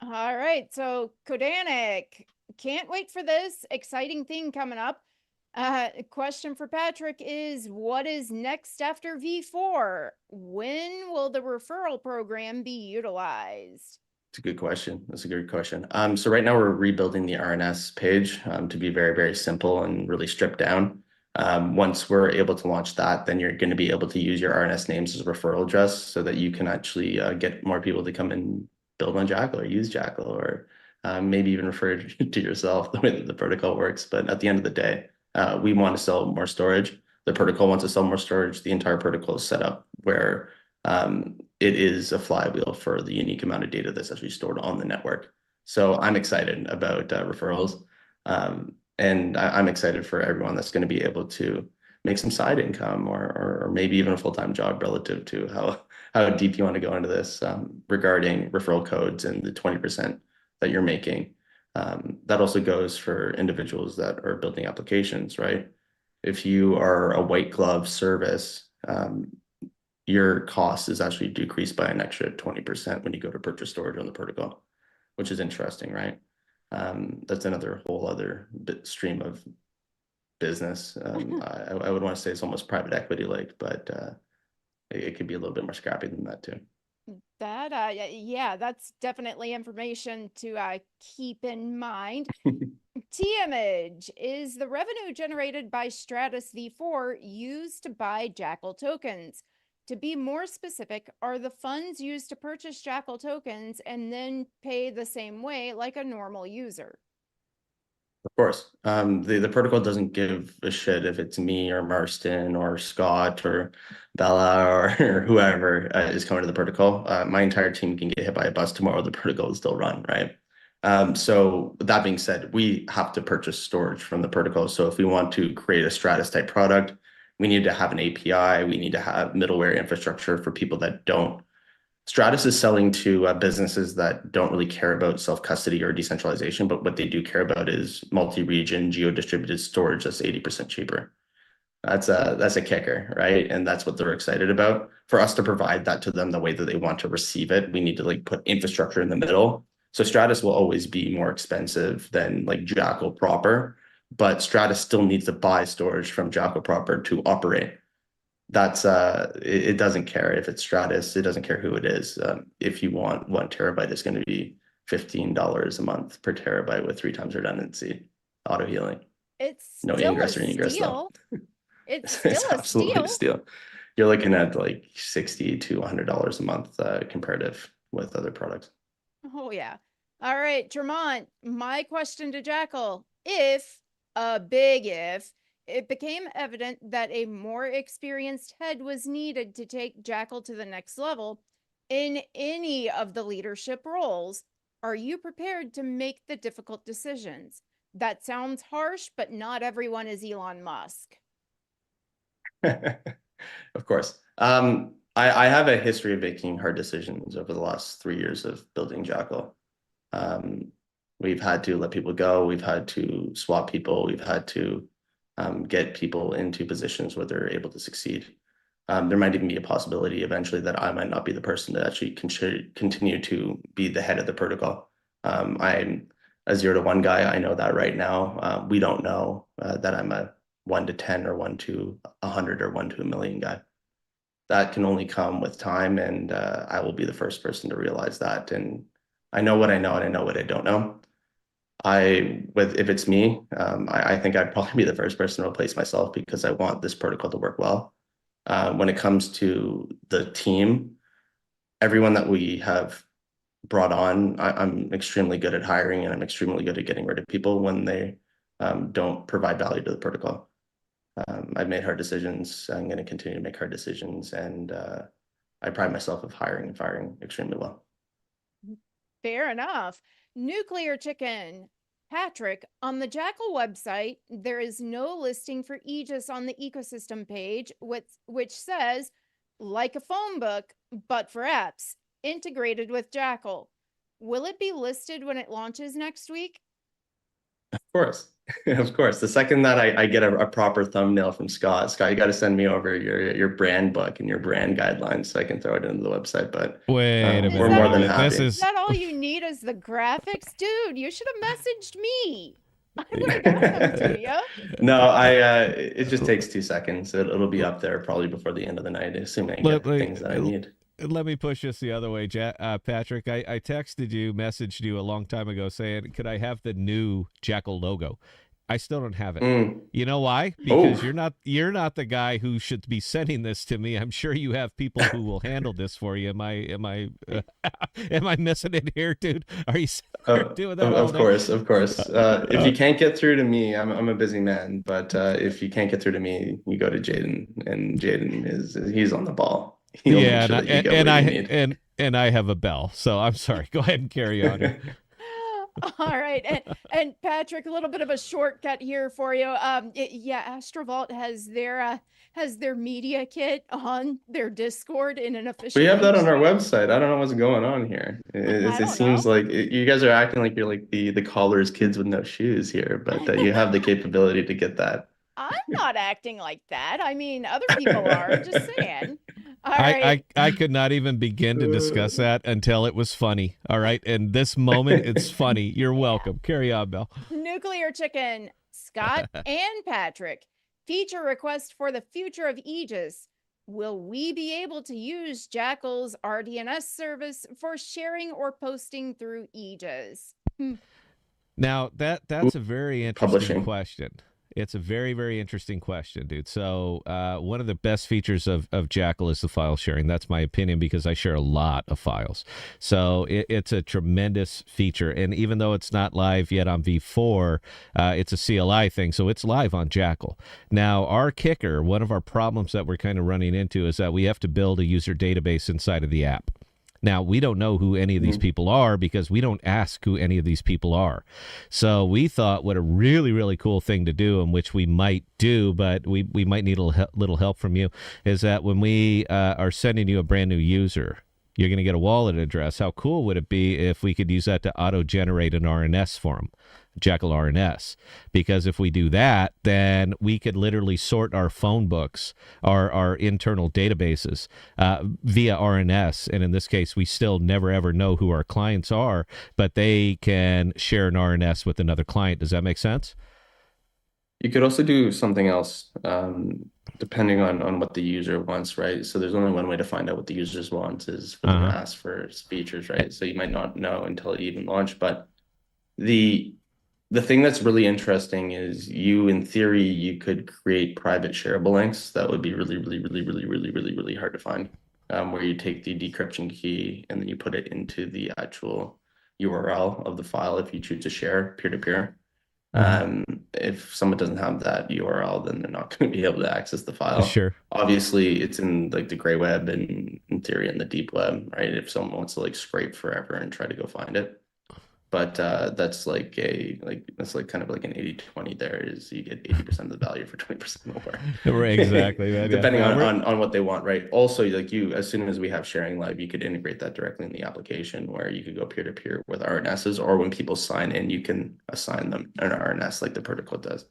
All right, so Kodanik, can't wait for this exciting thing coming up. Question for Patrick is, what is next after V4? When will the referral program be utilized? It's a good question. That's a good question. So right now we're rebuilding the RNS page to be very, very simple and really stripped down. Once we're able to launch that, then you're going to be able to use your RNS names as a referral address so that you can actually get more people to come and build on Jackal or use Jackal, or maybe even refer to yourself, the way that the protocol works. But at the end of the day, we want to sell more storage. The protocol wants to sell more storage. The entire protocol is set up where it is a flywheel for the unique amount of data that's actually stored on the network. So I'm excited about referrals. And I'm excited for everyone that's going to be able to make some side income or maybe even a full-time job relative to how deep you want to go into this regarding referral codes and the 20% that you're making. That also goes for individuals that are building applications, right? If you are a white glove service, your cost is actually decreased by an extra 20% when you go to purchase storage on the protocol, which is interesting, right? That's another whole other stream of business. I would want to say it's almost private equity like, but it could be a little bit more scrappy than that too. That, yeah, that's definitely information to keep in mind. T-Image, is the revenue generated by Stratus V4 used to buy Jackal tokens? To be more specific, are the funds used to purchase Jackal tokens and then pay the same way like a normal user? Of course. The protocol doesn't give a shit if it's me or Marston or Scott or Bella or whoever is coming to the protocol. My entire team can get hit by a bus tomorrow. The protocol will still run, right? So that being said, we have to purchase storage from the protocol. So if we want to create a Stratus type product, we need to have an API. We need to have middleware infrastructure for people that don't. Stratus is selling to businesses that don't really care about self-custody or decentralization, but what they do care about is multi-region geo-distributed storage that's 80% cheaper. That's a kicker, right? And that's what they're excited about. For us to provide that to them the way that they want to receive it, we need to like put infrastructure in the middle. So Stratus will always be more expensive than like Jackal proper, but Stratus still needs to buy storage from Jackal proper to operate. That's it doesn't care if it's Stratus, it doesn't care who it is. If you want 1 TB, it's going to be $15 a month per terabyte with 3 times redundancy, auto healing. It's No still ingress a or egress steal. though. It's still It's a absolutely a steal. steal. You're looking at like $60 to $100 a month comparative with other products. Oh, yeah. All right, Tremont, my question to Jackal. If, a big if, it became evident that a more experienced head was needed to take Jackal to the next level in any of the leadership roles, are you prepared to make the difficult decisions? That sounds harsh, but not everyone is Elon Musk. Of course. I have a history of making hard decisions over the last 3 years of building Jackal. We've had to let people go. We've had to swap people. We've had to get people into positions where they're able to succeed. There might even be a possibility eventually that I might not be the person to actually continue to be the head of the protocol. I'm a 0 to 1 guy. I know that right now. We don't know that I'm a 1 to 10 or 1 to 100 or 1 to 1,000,000 guy. That can only come with time, and I will be the first person to realize that. And I know what I know, and I know what I don't know. If it's me, I think I'd probably be the first person to replace myself because I want this protocol to work well. When it comes to the team, everyone that we have brought on, I'm extremely good at hiring, and I'm extremely good at getting rid of people when they don't provide value to the protocol. I've made hard decisions. I'm going to continue to make hard decisions, and I pride myself of hiring and firing extremely well. Fair enough. Nuclear Chicken. Patrick, on the Jackal website, there is no listing for Aegis on the ecosystem page, which says, like a phone book, but for apps, integrated with Jackal. Will it be listed when it launches next week? Of course. Of course. The second that I get a proper thumbnail from Scott, you got to send me over your brand book and your brand guidelines so I can throw it into the website. But wait a we're more than minute. happy. Is that all you need is the graphics? Dude, you should have messaged me. I would have gotten them to you. No, it just takes 2 seconds. It'll be up there probably before the end of the night, assuming I get things that I need. Let me push this the other way, Patrick. I texted you, messaged you a long time ago saying, could I have the new Jackal logo? I still don't have it. Mm. You know why? Because Oh, you're not the guy who should be sending this to me. I'm sure you have people who will handle this for you. Am I missing it here, dude? Are you doing that all of day? course, of course. If Uh, you can't get through to me, I'm a busy man, but if you can't get through to me, you go to Jaden, and Jaden he's on the ball. He'll make yeah, sure that you get what you need. and I have a bell, so I'm sorry. Go ahead and carry on here. All right. And Patrick, a little bit of a shortcut here for you. Yeah, Astrovault has their media kit on their Discord in an official We have that link on our stream. website. I don't know what's going on here. I It don't know. seems like you guys are acting like you're like the callers kids with no shoes here, but you have the capability to get that. I'm not acting like that. I mean, other people are. Just saying. All right. I could not even begin to discuss that until it was funny. All right. And this moment, it's funny. You're welcome. Carry on, Bell. Nuclear Chicken, Scott and Patrick. Feature request for the future of Aegis. Will we be able to use Jackal's RDNS service for sharing or posting through Aegis? Now that's a very interesting Publishing. question. It's a very, very interesting question, dude. So one of the best features of Jackal is the file sharing. That's my opinion because I share a lot of files. So it's a tremendous feature. And even though it's not live yet on V4, it's a CLI thing. So it's live on Jackal. Now, our kicker, one of our problems that we're kind of running into is that we have to build a user database inside of the app. Now, we don't know who any of these people are because we don't ask who any of these people are. So we thought what a really, really cool thing to do, and which we might do, but we might need a little help from you, is that when we are sending you a brand new user, you're going to get a wallet address. How cool would it be if we could use that to auto-generate an RNS for them? Jackal RNS, because if we do that, then we could literally sort our phone books, our internal databases via RNS. And in this case, we still never ever know who our clients are, but they can share an RNS with another client. Does that make sense? You could also do something else, depending on what the user wants, right? So there's only one way to find out what the users want is for them to ask for features, right? So you might not know until you even launch, but the thing that's really interesting is in theory, you could create private shareable links that would be really, really, really, really, really, really, really hard to find, where you take the decryption key and then you put it into the actual URL of the file if you choose to share peer-to-peer. If someone doesn't have that URL, then they're not going to be able to access the file. Sure. Obviously, it's in like the gray web and in theory in the deep web, right? If someone wants to like scrape forever and try to go find it. But that's like kind of like an 80-20 there is you get 80% of the value for 20% more. Right, exactly. Man. Depending Yeah. on what they want, right? Also, like as soon as we have sharing live, you could integrate that directly in the application where you could go peer-to-peer with RNSs, or when people sign in, you can assign them an RNS like the protocol does.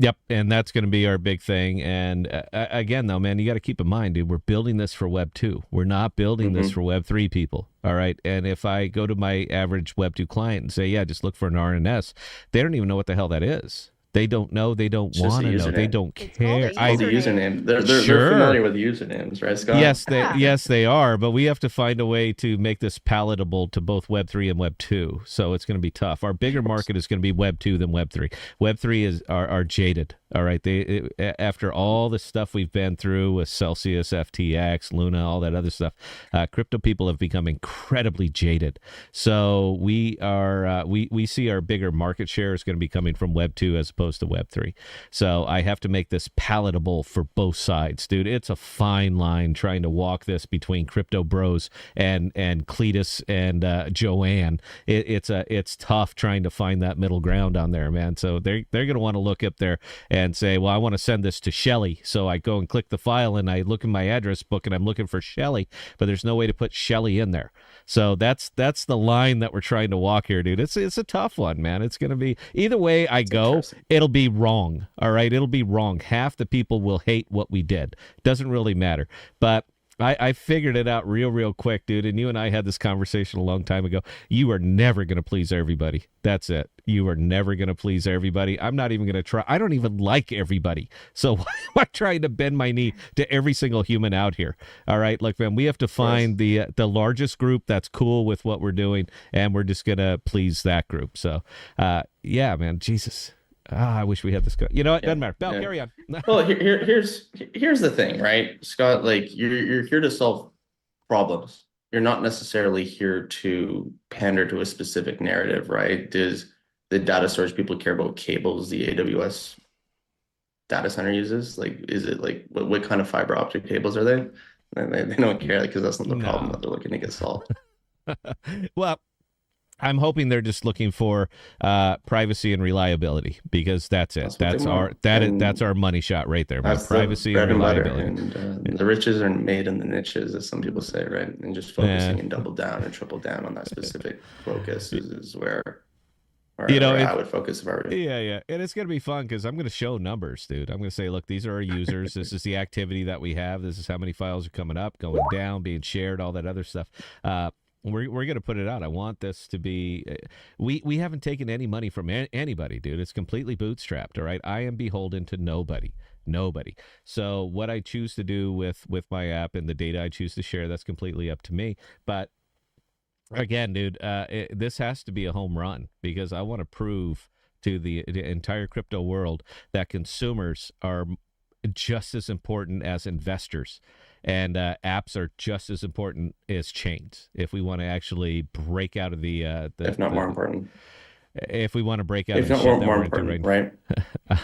Yep, and that's going to be our big thing. And again, though, man, you got to keep in mind, dude, we're building this for Web 2. We're not building this for Web 3 people, all right? And if I go to my average Web 2 client and say, yeah, just look for an RNS, they don't even know what the hell that is. They don't know. They don't want to know. They don't care. It's called a username. They're Sure. familiar with usernames, right, Scott? Yes, they are. But we have to find a way to make this palatable to both Web 3 and Web 2. So it's going to be tough. Our bigger market is going to be Web 2 than Web 3. Web 3 are jaded. All right. After all the stuff we've been through with Celsius, FTX, Luna, all that other stuff, crypto people have become incredibly jaded. So we see our bigger market share is going to be coming from Web 2 as opposed to Web 3. So I have to make this palatable for both sides, dude. It's a fine line trying to walk this between crypto bros and Cletus and Joanne. It's tough trying to find that middle ground on there, man. So they're going to want to look up there and say, well, I want to send this to Shelly. So I go and click the file and I look in my address book and I'm looking for Shelly, but there's no way to put Shelly in there. So that's the line that we're trying to walk here, dude. It's a tough one, man. It's going to be either way I go, it'll be wrong. All right. It'll be wrong. Half the people will hate what we did. Doesn't really matter. But I figured it out real quick, dude. And you and I had this conversation a long time ago. You are never going to please everybody. That's it. You are never going to please everybody. I'm not even going to try. I don't even like everybody. So why am I trying to bend my knee to every single human out here? All right. Look, man, we have to find the largest group that's cool with what we're doing. And we're just going to please that group. So, yeah, man, Jesus. I wish we had this guy. You know what? Yeah, Doesn't matter. Bell, yeah. carry on. Well, here's the thing, right, Scott? Like you're here to solve problems. You're not necessarily here to pander to a specific narrative, right? Does the data storage people care about cables the AWS data center uses? Like, is it like what kind of fiber optic cables are they? They don't care because that's not the problem No. that they're looking to get solved. Well, I'm hoping they're just looking for privacy and reliability, because that's it. That's what they want. That's our money shot right there, man. That's Privacy the and bread and butter, reliability. and the riches are made in the niches, as some people say, right? And just focusing and double down and triple down on that specific focus is where I would focus if I were you. Yeah. And it's going to be fun because I'm going to show numbers, dude. I'm going to say, look, these are our users. This is the activity that we have. This is how many files are coming up, going down, being shared, all that other stuff. We're going to put it out. I want this to be, we haven't taken any money from anybody, dude. It's completely bootstrapped. All right. I am beholden to nobody. So what I choose to do with my app and the data I choose to share, that's completely up to me. But again, dude, this has to be a home run, because I want to prove to the entire crypto world that consumers are just as important as investors, and apps are just as important as chains. If we want to actually break out of the if not more important. If we want to break out If of the not shit that more we're into important, right right?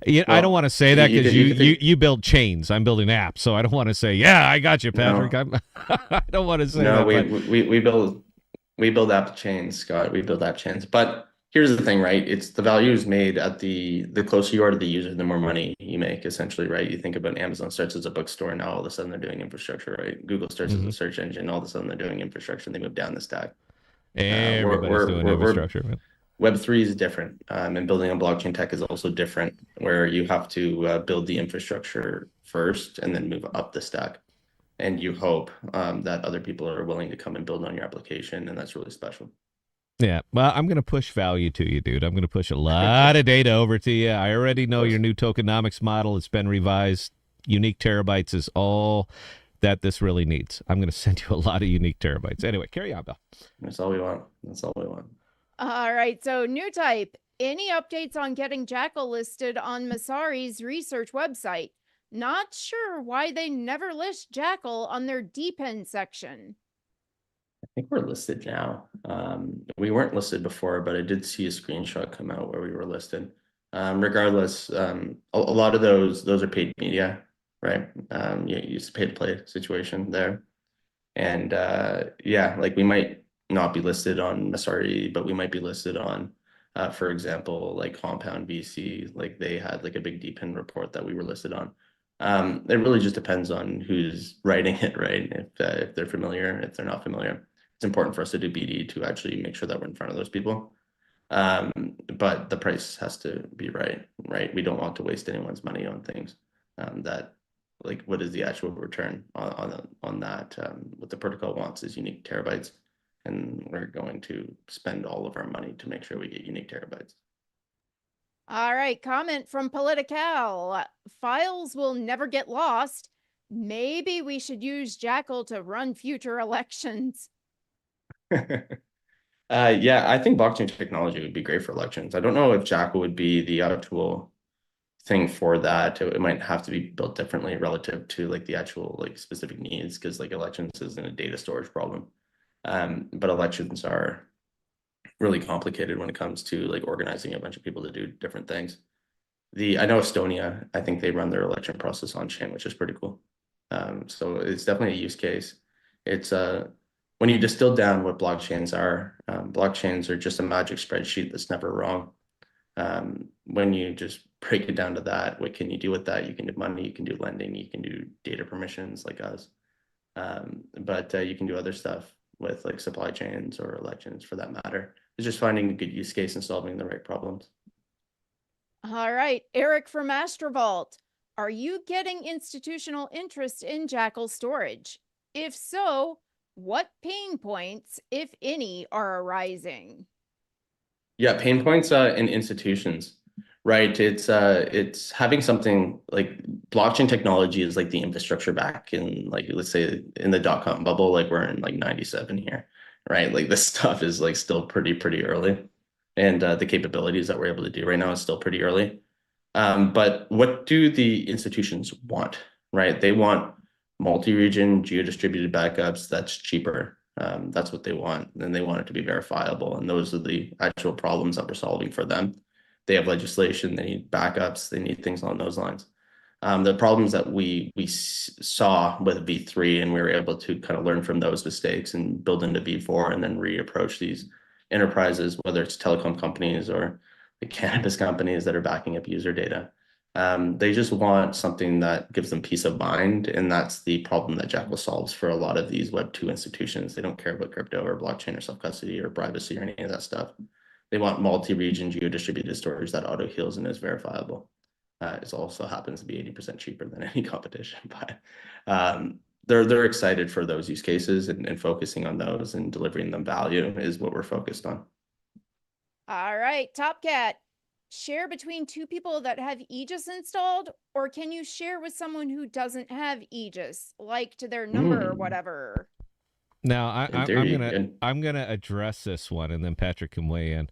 Yeah, I don't want to say that because you you build chains. I'm building apps, so I don't want to say, yeah, I got you, Patrick. No. I don't want to say No, that. we build app chains, Scott. We build app chains. But here's the thing, right? It's the value is made at the closer you are to the user, the more money you make, essentially, right? You think about Amazon starts as a bookstore, now all of a sudden they're doing infrastructure, right? Google starts as a search engine, all of a sudden they're doing infrastructure, and they move down the stack. Everybody's doing infrastructure, man. Web3 is different, and building on blockchain tech is also different, where you have to build the infrastructure first and then move up the stack. And you hope that other people are willing to come and build on your application, and that's really special. Yeah, well, I'm going to push value to you, dude. I'm going to push a lot of data over to you. I already know your new tokenomics model. It's been revised. Unique terabytes is all that this really needs. I'm going to send you a lot of unique terabytes. Anyway, carry on, Bill. That's all we want. That's all we want. All right. So new type, any updates on getting Jackal listed on Masari's research website? Not sure why they never list Jackal on their depend section. I think we're listed now. We weren't listed before, but I did see a screenshot come out where we were listed. Regardless, a lot of those are paid media, right? It's a pay to play situation there. And yeah, like we might not be listed on Masari, but we might be listed on, for example, like Compound VC, like they had like a big depend report that we were listed on. It really just depends on who's writing it, right? If they're familiar, if they're not familiar. It's important for us to do BD to actually make sure that we're in front of those people. But the price has to be right? We don't want to waste anyone's money on things that, like, what is the actual return on that? What the protocol wants is unique terabytes, and we're going to spend all of our money to make sure we get unique terabytes. All right, comment from Political. Files will never get lost. Maybe we should use Jackal to run future elections. Yeah, I think blockchain technology would be great for elections. I don't know if Jackal would be the actual thing for that. It might have to be built differently relative to like the actual like specific needs, because like elections isn't a data storage problem. But elections are really complicated when it comes to like organizing a bunch of people to do different things. I know Estonia, I think they run their election process on chain, which is pretty cool. So it's definitely a use case. It's when you distill down what blockchains are just a magic spreadsheet that's never wrong. When you just break it down to that, what can you do with that? You can do money, you can do lending, you can do data permissions like us. But you can do other stuff with like supply chains or elections for that matter. It's just finding a good use case and solving the right problems. All right, Eric from Astrovault. Are you getting institutional interest in Jackal storage? If so, what pain points, if any, are arising? Yeah, pain points in institutions, right? It's having something like blockchain technology is like the infrastructure back in, like, let's say in the dot-com bubble, like we're in like 97 here, right? Like this stuff is like still pretty early. and the capabilities that we're able to do right now is still pretty early. But what do the institutions want, right? They want multi-region geo-distributed backups that's cheaper. That's what they want. And they want it to be verifiable. And those are the actual problems that we're solving for them. They have legislation, they need backups, they need things along those lines. The problems that we saw with V3, and we were able to kind of learn from those mistakes and build into V4 and then reapproach these enterprises, whether it's telecom companies or the cannabis companies that are backing up user data. They just want something that gives them peace of mind, and that's the problem that Jackal solves for a lot of these Web2 institutions. They don't care about crypto or blockchain or self-custody or privacy or any of that stuff. They want multi-region geo-distributed storage that auto-heals and is verifiable. It also happens to be 80% cheaper than any competition, but they're excited for those use cases, and focusing on those and delivering them value is what we're focused on. All right, Top Cat, share between two people that have Aegis installed, or can you share with someone who doesn't have Aegis, like to their number or whatever? Now, I'm gonna address this one, and then Patrick can weigh in.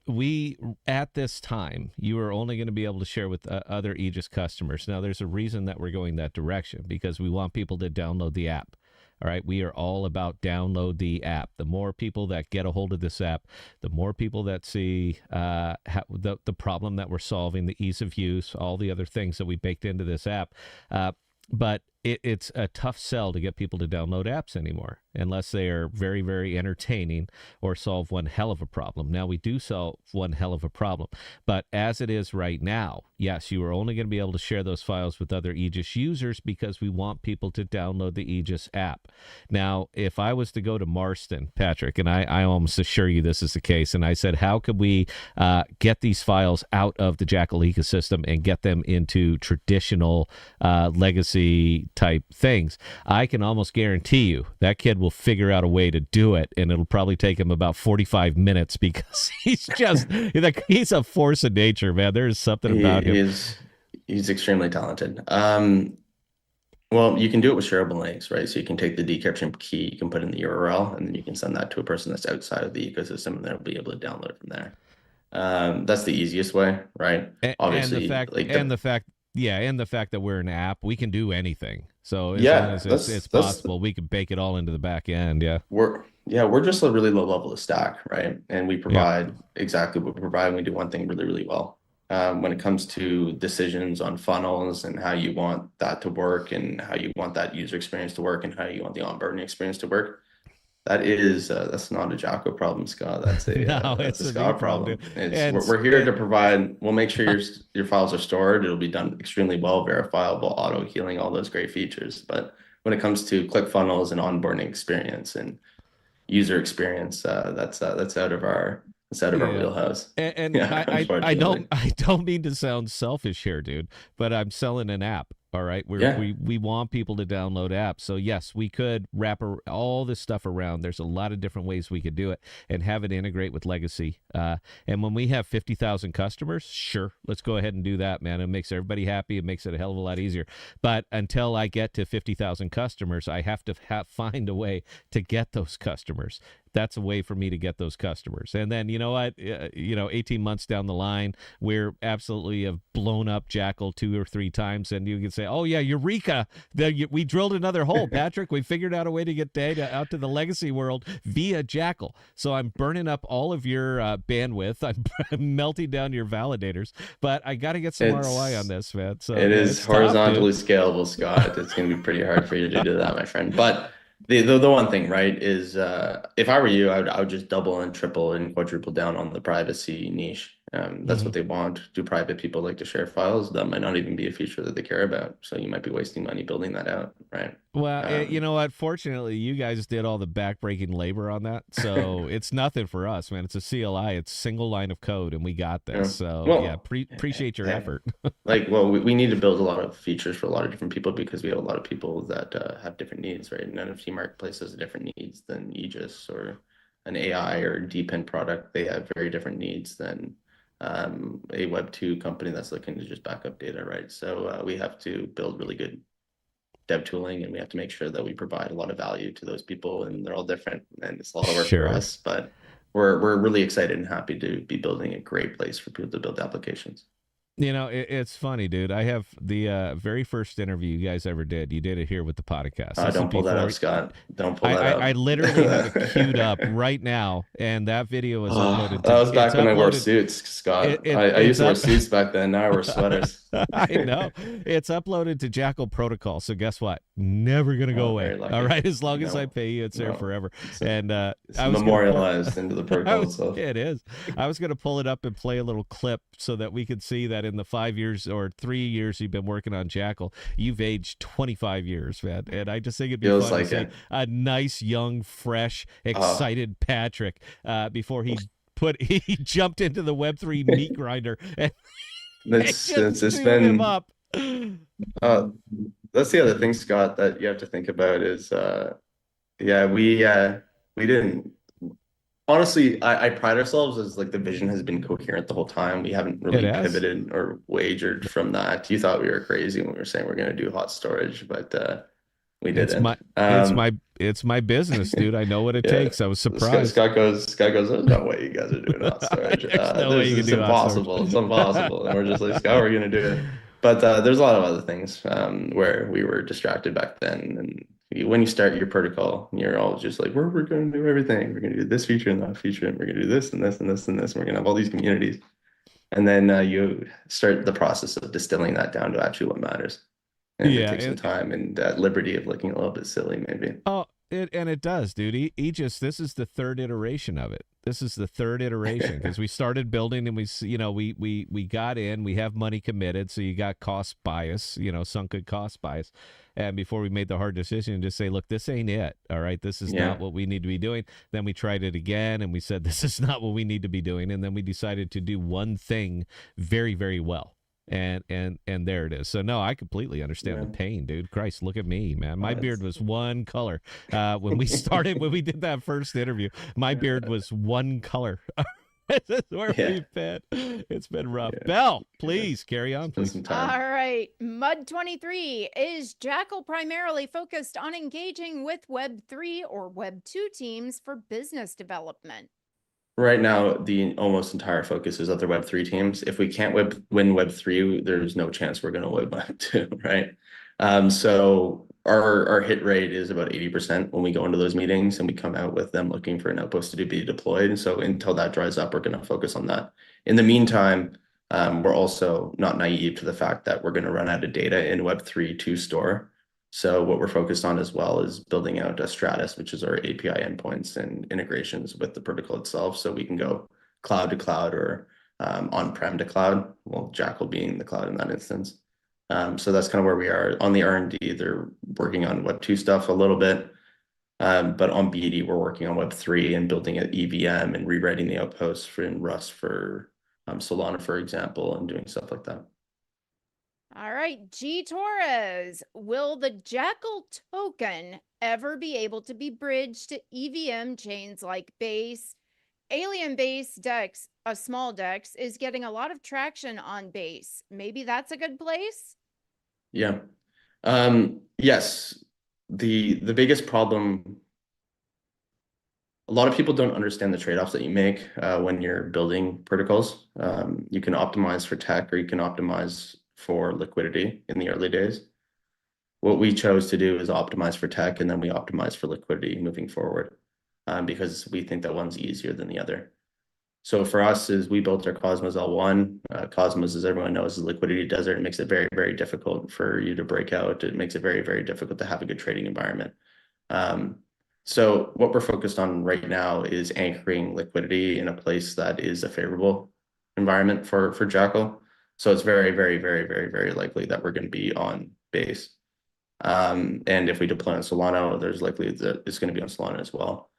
We at this time, you are only going to be able to share with other Aegis customers. Now, there's a reason that we're going that direction, because we want people to download the app. All right, we are all about download the app. The more people that get a hold of this app, the more people that see the problem that we're solving, the ease of use, all the other things that we baked into this app. But it's a tough sell to get people to download apps anymore, unless they are very, very entertaining or solve one hell of a problem. Now, we do solve one hell of a problem, but as it is right now, yes, you are only going to be able to share those files with other Aegis users because we want people to download the Aegis app. Now, if I was to go to Marston, Patrick, and I almost assure you this is the case, and I said, how could we get these files out of the Jackal ecosystem and get them into traditional legacy type things, I can almost guarantee you that kid will figure out a way to do it, and it'll probably take him about 45 minutes because he's just he's a force of nature, man. There's something about him. He's extremely talented. Well, you can do it with shareable links, right? So you can take the decryption key, you can put in the URL, and then you can send that to a person that's outside of the ecosystem, and they'll be able to download it from there. That's the easiest way, right? Obviously, and the fact that we're an app, we can do anything. So as long as it's possible, we can bake it all into the back end. We're just a really low level of stack, right? And we provide exactly what we provide. We do one thing really, really well. When it comes to decisions on funnels and how you want that to work and how you want that user experience to work and how you want the onboarding experience to work, that's not a Jackal problem, Scott. That's a Scott problem. We're here to provide. We'll make sure your files are stored. It'll be done extremely well, verifiable, auto healing, all those great features. But when it comes to ClickFunnels and onboarding experience and user experience, that's out of our wheelhouse. And I don't mean to sound selfish here, dude, but I'm selling an app. All right. We want people to download apps. So yes, we could wrap all this stuff around. There's a lot of different ways we could do it and have it integrate with legacy. And when we have 50,000 customers, sure, let's go ahead and do that, man. It makes everybody happy. It makes it a hell of a lot easier. But until I get to 50,000 customers, I have to find a way to get those customers. That's a way for me to get those customers. And then, you know what, 18 months down the line, we're absolutely have blown up Jackal 2 or 3 times. And you can say, oh yeah, Eureka, we drilled another hole, Patrick. We figured out a way to get data out to the legacy world via Jackal. So I'm burning up all of your bandwidth. I'm melting down your validators, but I got to get some ROI on this, man. So it is horizontally scalable, Scott. It's going to be pretty hard for you to do that, my friend. But the one thing, right, is if I were you, I would just double and triple and quadruple down on the privacy niche. That's what they want. Do private people like to share files? That might not even be a feature that they care about. So you might be wasting money building that out, right? Well, you know what? Fortunately, you guys did all the backbreaking labor on that. So it's nothing for us, man. It's a CLI. It's single line of code, and we got this. So appreciate your effort. We need to build a lot of features for a lot of different people because we have a lot of people that have different needs, right? And NFT Marketplace has different needs than Aegis or an AI or DeepIn product. They have very different needs than a Web2 company that's looking to just back up data, right? So we have to build really good dev tooling, and we have to make sure that we provide a lot of value to those people, and they're all different, and it's a lot of work for us, but we're really excited and happy to be building a great place for people to build applications. You know, it's funny, dude. I have the very first interview you guys ever did. You did it here with the podcast. This is Don't pull that before up, Scott. Don't pull that I up. literally have it queued up right now, and that video is uploaded That to. was It's back when I wore uploaded. suits, Scott. I It's used to wear up. suits back then. Now I wear sweaters. I know. It's uploaded to Jackal Protocol. So guess what? Never gonna go away. Very lucky. All right, as long as I No, pay you, it's there no. forever. It's, And it's I was memorialized into the protocol itself. it is. I was gonna pull it up and play a little clip so that we could see that in the 5 years or 3 years you've been working on Jackal, you've aged 25 years, man. And I just think it'd be Feels fun like to see it. a nice, young, fresh, excited Patrick before he jumped into the Web3 meat grinder and It's just chewed him been up. that's the other thing, Scott, that you have to think about is yeah, we didn't honestly, I pride ourselves as like the vision has been coherent the whole time. We haven't really It has. pivoted or wagered from that. You thought we were crazy when we were saying we're going to do hot storage, but we It's didn't. my it's my business, dude. I know what it Yeah. takes. I was surprised. Scott goes, there's no way you guys are doing hot storage. There's no way you can It's do hot storage. impossible. It's impossible. And we're just like, Scott, we're going to do it. But there's a lot of other things where we were distracted back then. And when you start your protocol, you're all just like, we're going to do everything. We're going to do this feature and that feature, and we're going to do this and this and this and this. And we're going to have all these communities. And then you start the process of distilling that down to actually what matters. And it takes some time and liberty of looking a little bit silly, maybe. Oh, it does, dude. Aegis, this is the third iteration of it. This is the third iteration because we started building and we got in, we have money committed. So you got cost bias, sunk cost bias. And before we made the hard decision to say, look, this ain't it. All right. This is not what we need to be doing. Then we tried it again and we said, this is not what we need to be doing. And then we decided to do one thing very, very well. And there it is. So no, I completely understand the pain, dude. Christ, look at me, man. My beard was one color when we started. When we did that first interview, my beard was one color. This is where we've been. It's been rough. Belle, please carry on, please. All right, Mud 23, is Jackal primarily focused on engaging with Web3 or Web2 teams for business development? Right now, the almost entire focus is other Web3 teams. If we can't win Web3, there's no chance we're going to win Web2, right? So our hit rate is about 80% when we go into those meetings and we come out with them looking for an outpost to be deployed. And so until that dries up, we're going to focus on that. In the meantime, we're also not naive to the fact that we're going to run out of data in Web3 to store. So what we're focused on as well is building out a Stratus, which is our API endpoints and integrations with the protocol itself. So we can go cloud to cloud or on-prem to cloud, well, Jackal being the cloud in that instance. So that's kind of where we are. On the R&D, they're working on Web2 stuff a little bit. But on BD, we're working on Web3 and building an EVM and rewriting the outposts in Rust for Solana, for example, and doing stuff like that. All right, G Torres, will the Jackal token ever be able to be bridged to EVM chains like Base? Alien Base Dex, a small Dex, is getting a lot of traction on Base. Maybe that's a good place? Yeah. Yes. The biggest problem, a lot of people don't understand the trade-offs that you make when you're building protocols. You can optimize for tech or you can optimize for liquidity in the early days. What we chose to do is optimize for tech and then we optimize for liquidity moving forward because we think that one's easier than the other. So for us is we built our Cosmos L1. Cosmos, as everyone knows, is a liquidity desert. It makes it very, very difficult for you to break out. It makes it very, very difficult to have a good trading environment. So what we're focused on right now is anchoring liquidity in a place that is a favorable environment for Jackal. So it's very, very, very, very, very likely that we're going to be on Base. And if we deploy on Solana, there's likely that it's going to be on Solana as well.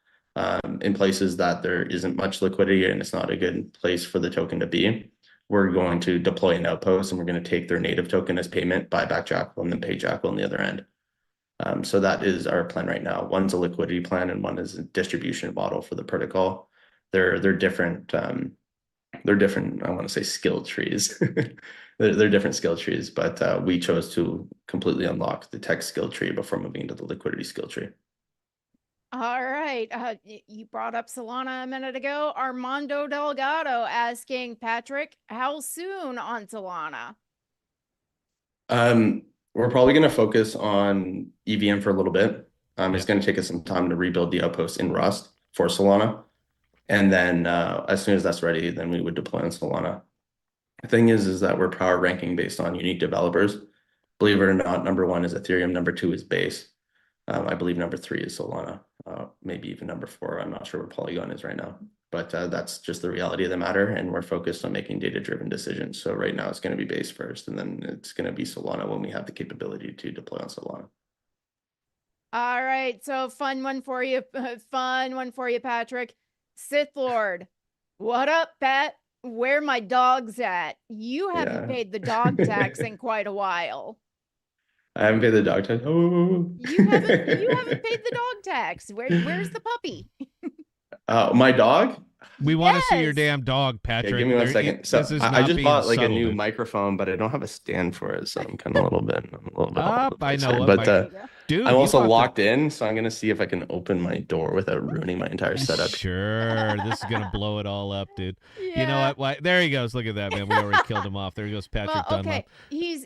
In places that there isn't much liquidity and it's not a good place for the token to be, we're going to deploy an outpost and we're going to take their native token as payment, buy back Jackal, and then pay Jackal on the other end. So that is our plan right now. One's a liquidity plan and one is a distribution model for the protocol. They're different. They're different. I want to say skill trees. they're different skill trees, but we chose to completely unlock the tech skill tree before moving into the liquidity skill tree. All right. You brought up Solana a minute ago. Armando Delgado asking Patrick, how soon on Solana? We're probably going to focus on EVM for a little bit. Yeah. It's going to take us some time to rebuild the outpost in Rust for Solana. And then as soon as that's ready, then we would deploy on Solana. The thing is that we're power ranking based on unique developers. Believe it or not, number one is Ethereum, number two is Base. I believe number three is Solana, maybe even number four. I'm not sure what Polygon is right now, but that's just the reality of the matter. And we're focused on making data-driven decisions. So right now it's going to be Base first, and then it's going to be Solana when we have the capability to deploy on Solana. All right. So fun one for you. Fun one for you, Patrick. Sith Lord. What up, Pat? Where my dog's at? You haven't paid the dog tax in quite a while. I haven't paid the dog tax. Oh. You haven't paid the dog tax. Where's the puppy? My dog? We want to see your Yes. damn dog, Patrick. Yeah, give me 1 second. So this is I not just being bought like a subtle, new dude. microphone, but I don't have a stand for it, so I'm kind of a little bit all over I the place know here. what But Dude, I'm you also bought the- locked in, so I'm gonna see if I can open my door without ruining my entire setup. Sure, this is gonna blow it all up, dude. Yeah. You know what? Why, there he goes. Look at that, man. We already killed him off. There goes Patrick Well, Dunlop. okay.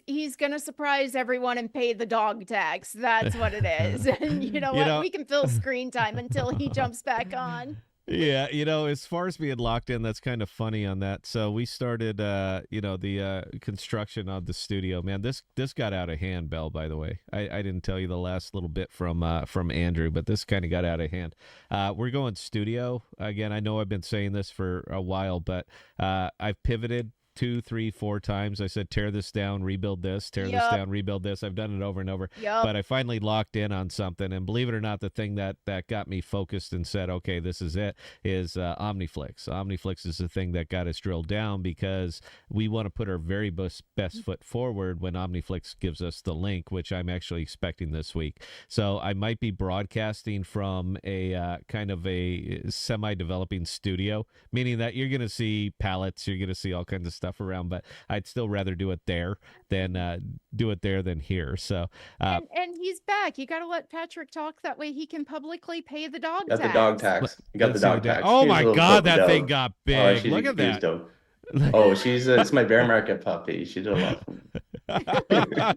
He's gonna surprise everyone and pay the dog tax. That's what it is. And you know what? We can fill screen time until he jumps back on. Yeah, as far as being locked in, that's kind of funny on that. So we started, the construction of the studio. Man, this got out of hand, Belle, by the way. I didn't tell you the last little bit from Andrew, but this kind of got out of hand. We're going studio. Again, I know I've been saying this for a while, but I've pivoted 2, 3, 4 times. I said, tear this down, rebuild this, tear this down, rebuild this. I've done it over and over. But I finally locked in on something. And believe it or not, the thing that got me focused and said, okay, this is it, is OmniFlix. OmniFlix is the thing that got us drilled down because we want to put our very best foot forward when OmniFlix gives us the link, which I'm actually expecting this week. So I might be broadcasting from a kind of a semi-developing studio, meaning that you're going to see pallets, you're going to see all kinds of stuff around, but I'd still rather do it there than here. So and he's back. You got to let Patrick talk, that way he can publicly pay the dog Got tax. the dog tax. You got the dog tax. Oh my God, that dope. thing got big. Oh, Look at that. Dope. Oh, it's my bear market puppy. She did a lot for me.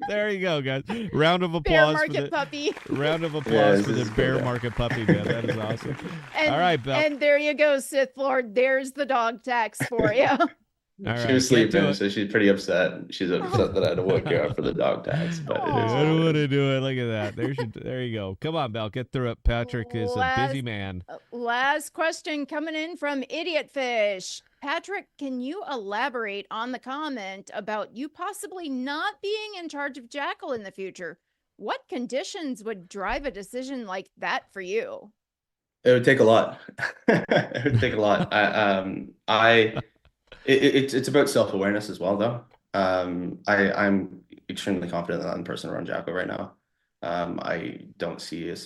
There you go, guys. Round of applause. Bear market puppy. Round of applause for the cool, bear market puppy, man. That is awesome. All right, Belle. And there you go, Sith Lord. There's the dog tax for you. All She right, was sleeping, so she's pretty upset. She's upset that I had to wake her up for the dog tax. But it is. I don't want to do it. Look at that. There you go. Come on, Belle. Get through it. Patrick is a busy man. Last question coming in from Idiot Fish. Patrick, can you elaborate on the comment about you possibly not being in charge of Jackal in the future? What conditions would drive a decision like that for you? It would take a lot. It would take a lot. It's about self-awareness as well, though. I'm extremely confident that I'm the person around Jackal right now. I don't see a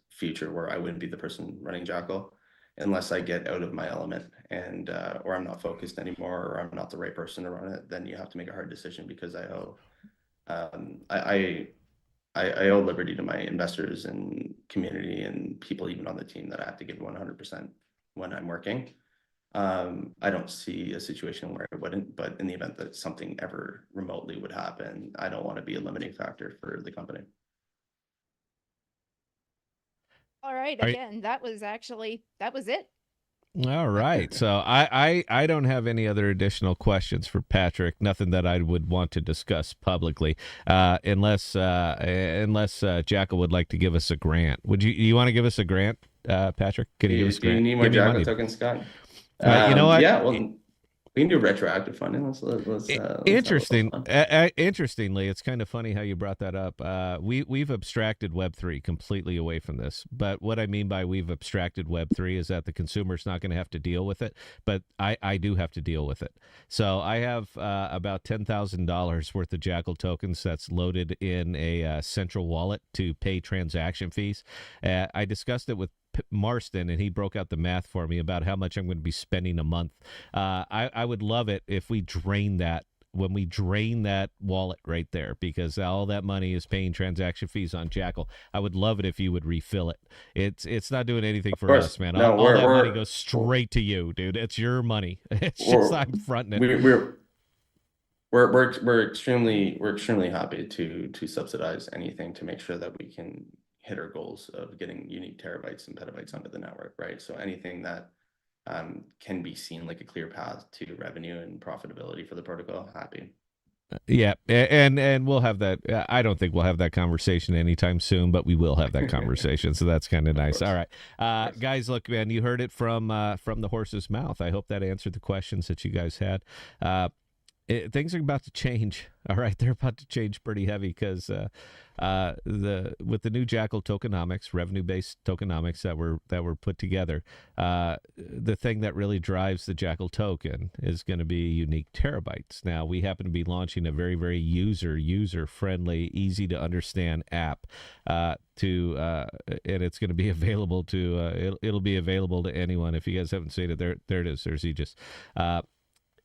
future where I wouldn't be the person running Jackal unless I get out of my element and or I'm not focused anymore, or I'm not the right person to run it. Then you have to make a hard decision, because I owe liberty to my investors and community and people even on the team that I have to give 100% when I'm working. I don't see a situation where I wouldn't, but in the event that something ever remotely would happen, I don't want to be a limiting factor for the company. All right. Again, that was it. All right. So I don't have any other additional questions for Patrick. Nothing that I would want to discuss publicly, unless Jackal would like to give us a grant. Would you want to give us a grant, Patrick? Can you give us a grant? Do you need more Jackal tokens, Scott? You know what? Yeah, well, we can do retroactive funding. Let's Interestingly, it's kind of funny how you brought that up. We've abstracted Web3 completely away from this. But what I mean by we've abstracted Web3 is that the consumer's not going to have to deal with it, but I do have to deal with it. So I have about $10,000 worth of Jackal tokens that's loaded in a central wallet to pay transaction fees. I discussed it with Marston, and he broke out the math for me about how much I'm going to be spending a month. I would love it if we drain that when we drain that wallet right there, because all that money is paying transaction fees on Jackal, I would love it if you would refill it. It's not doing anything Of for course. us, man. No, All that money goes straight to you, dude. It's your money. It's just we're I'm fronting it. we're extremely happy to subsidize anything to make sure that we can hit our goals of getting unique terabytes and petabytes onto the network, right? So anything that can be seen like a clear path to revenue and profitability for the protocol, happy. Yeah, and we'll have that. I don't think we'll have that conversation anytime soon, but we will have that conversation. So that's kind of nice. All right, guys, look, man, you heard it from the horse's mouth. I hope that answered the questions that you guys had. Things are about to change. All right, they're about to change pretty heavy because with the new Jackal tokenomics, revenue-based tokenomics that were put together, the thing that really drives the Jackal token is going to be unique terabytes. Now, we happen to be launching a very, very user-friendly, easy to understand app and it's going to be available to it'll be available to anyone. If you guys haven't seen it, there it is. There's Aegis.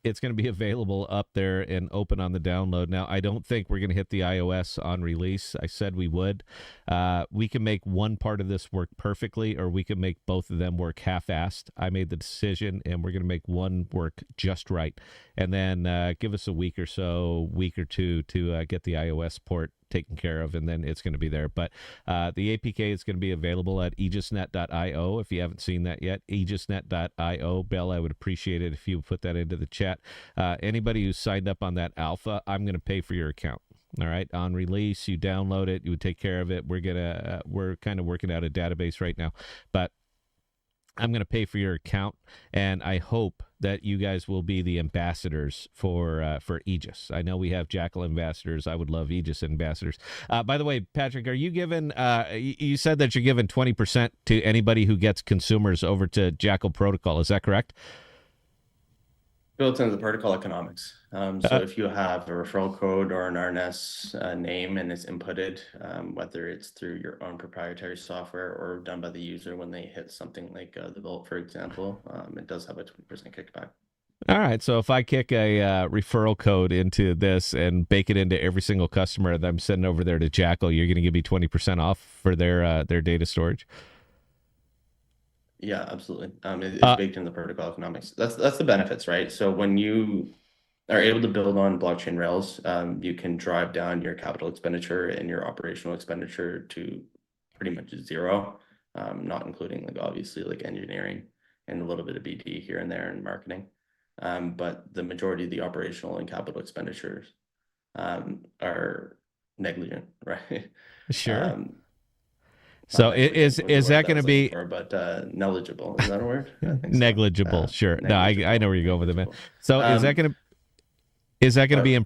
It's going to be available up there and open on the download. Now, I don't think we're going to hit the iOS on release. I said we would. We can make one part of this work perfectly, or we can make both of them work half-assed. I made the decision, and we're going to make one work just right. And then give us a week or two to get the iOS port taken care of, and then it's going to be there. But the APK is going to be available at aegisnet.io if you haven't seen that yet. aegisnet.io. Bell, I would appreciate it if you put that into the chat. Anybody who's signed up on that alpha, I'm going to pay for your account. All right, on release, you download it, you would take care of it. We're kind of working out a database right now, but I'm going to pay for your account, and I hope that you guys will be the ambassadors for Aegis. I know we have Jackal ambassadors. I would love Aegis ambassadors. By the way, Patrick, are you giving? You said that you're giving 20% to anybody who gets consumers over to Jackal Protocol. Is that correct? Built into the protocol economics. So if you have a referral code or an RNS name and it's inputted, whether it's through your own proprietary software or done by the user when they hit something like the Vault, for example, it does have a 20% kickback. All right. So if I kick a referral code into this and bake it into every single customer that I'm sending over there to Jackal, you're going to give me 20% off for their data storage? Yeah, absolutely. It's baked in the protocol economics. That's the benefits, right? So when you are able to build on blockchain rails, you can drive down your capital expenditure and your operational expenditure to pretty much zero, not including like obviously like engineering and a little bit of BD here and there and marketing. But the majority of the operational and capital expenditures are negligent, right? Sure. So is that going to be negligible? Is that a word? negligible? So. Sure. Negligible. No, I know where you're going with it, man. So is that going to be in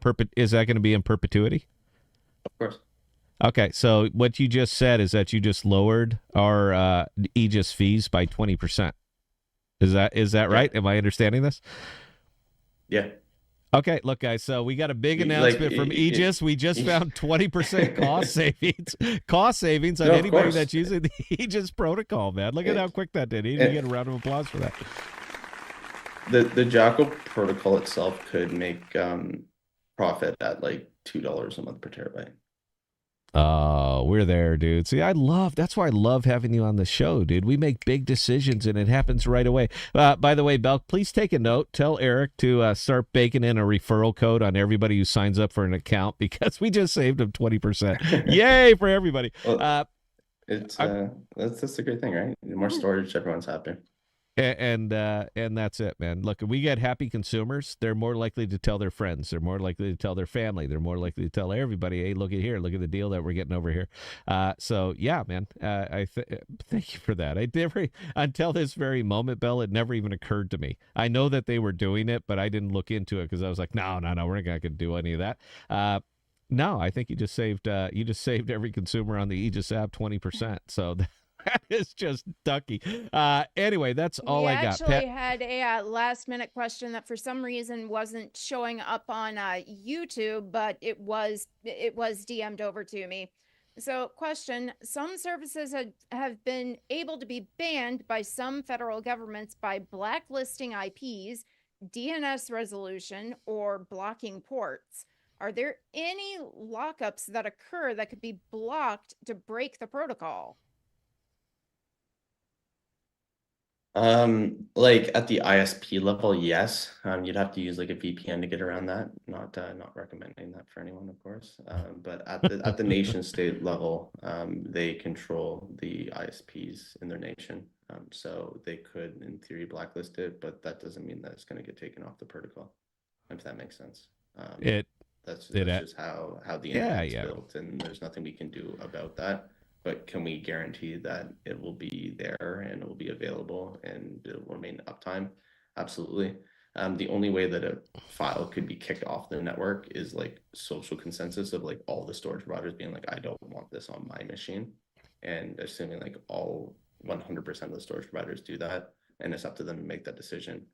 perpetuity? Of course. Okay. So what you just said is that you just lowered our Aegis fees by 20%. Is that right? Am I understanding this? Yeah. Okay, look, guys, so we got a big announcement from Aegis. We just found 20% cost savings on anybody that's using the Aegis protocol, man. Look at how quick that did. You get a round of applause for that. The Jackal protocol itself could make profit at like $2 a month per terabyte. Oh, we're there, dude. See, that's why I love having you on the show, dude. We make big decisions and it happens right away. By the way, Bel, please take a note. Tell Eric to start baking in a referral code on everybody who signs up for an account because we just saved him 20%. Yay for everybody. Well, that's a great thing, right? The more storage, everyone's happy. And that's it, man. Look, we get happy consumers. They're more likely to tell their friends. They're more likely to tell their family. They're more likely to tell everybody, hey, look at here. Look at the deal that we're getting over here. So, yeah, man, thank you for that. I never, until this very moment, Bell, it never even occurred to me. I know that they were doing it, but I didn't look into it because I was like, no, we're not going to do any of that. No, I think you just saved every consumer on the Aegis app 20%. So that is just ducky. Anyway, that's all I got. We actually had a last minute question that for some reason wasn't showing up on YouTube, but it was DM'd over to me. So question, some services have been able to be banned by some federal governments by blacklisting IPs. DNS resolution or blocking ports, are there any lockups that occur that could be blocked to break the protocol? Like at the ISP level, yes. You'd have to use like a VPN to get around that. Not recommending that for anyone, of course. But at the nation state level, they control the ISPs in their nation. So they could, in theory, blacklist it, but that doesn't mean that it's going to get taken off the protocol, if that makes sense. It That's it just how the internet's built, and there's nothing we can do about that. But can we guarantee that it will be there and it will be available and it will remain uptime? Absolutely. The only way that a file could be kicked off the network is like social consensus of like all the storage providers being like, I don't want this on my machine. And assuming like all 100% of the storage providers do that, and it's up to them to make that decision.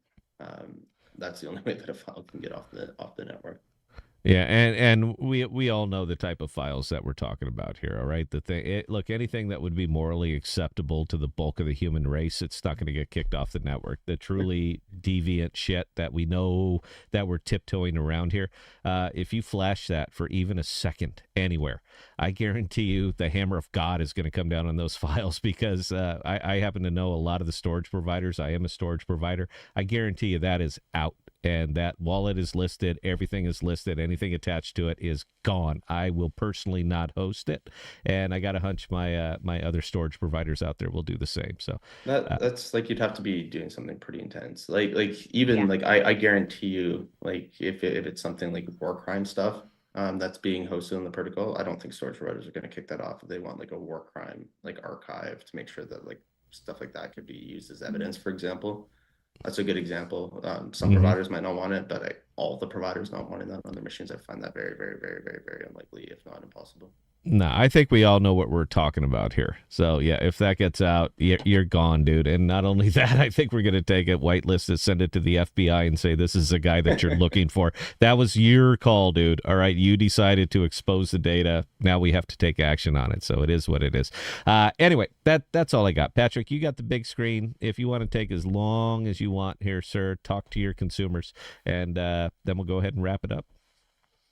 That's the only way that a file can get off the network. Yeah, and we all know the type of files that we're talking about here. All right, look, anything that would be morally acceptable to the bulk of the human race, it's not going to get kicked off the network. The truly deviant shit that we know that we're tiptoeing around here, if you flash that for even a second anywhere, I guarantee you the hammer of God is going to come down on those files, because I happen to know a lot of the storage providers. I am a storage provider. I guarantee you that is out. And that wallet is listed, everything is listed, anything attached to it is gone. I will personally not host it, and I got a hunch my my other storage providers out there will do the same. So that's like, you'd have to be doing something pretty intense. Like even like I guarantee you, like if it's something like war crime stuff that's being hosted on the protocol, I don't think storage providers are going to kick that off if they want like a war crime like archive to make sure that like stuff like that could be used as evidence, for example. That's a good example. Some providers might not want it, but all the providers not wanting that on their machines, I find that very, very, very, very, very unlikely, if not impossible. No, I think we all know what we're talking about here. So, yeah, if that gets out, you're gone, dude. And not only that, I think we're going to take it, whitelist it, send it to the FBI and say, this is the guy that you're looking for. That was your call, dude. All right, you decided to expose the data. Now we have to take action on it. So it is what it is. Anyway, that's all I got. Patrick, you got the big screen. If you want to take as long as you want here, sir, talk to your consumers, and then we'll go ahead and wrap it up.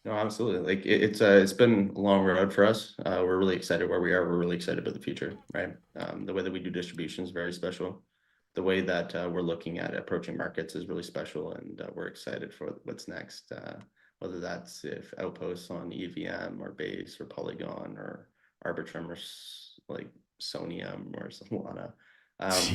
No, absolutely. Like it's been a long road for us. We're really excited where we are. We're really excited about the future, right? The way that we do distribution is very special. The way that we're looking at approaching markets is really special, and we're excited for what's next. Whether that's if outposts on EVM or Base or Polygon or Arbitrum or like Sonium or Solana.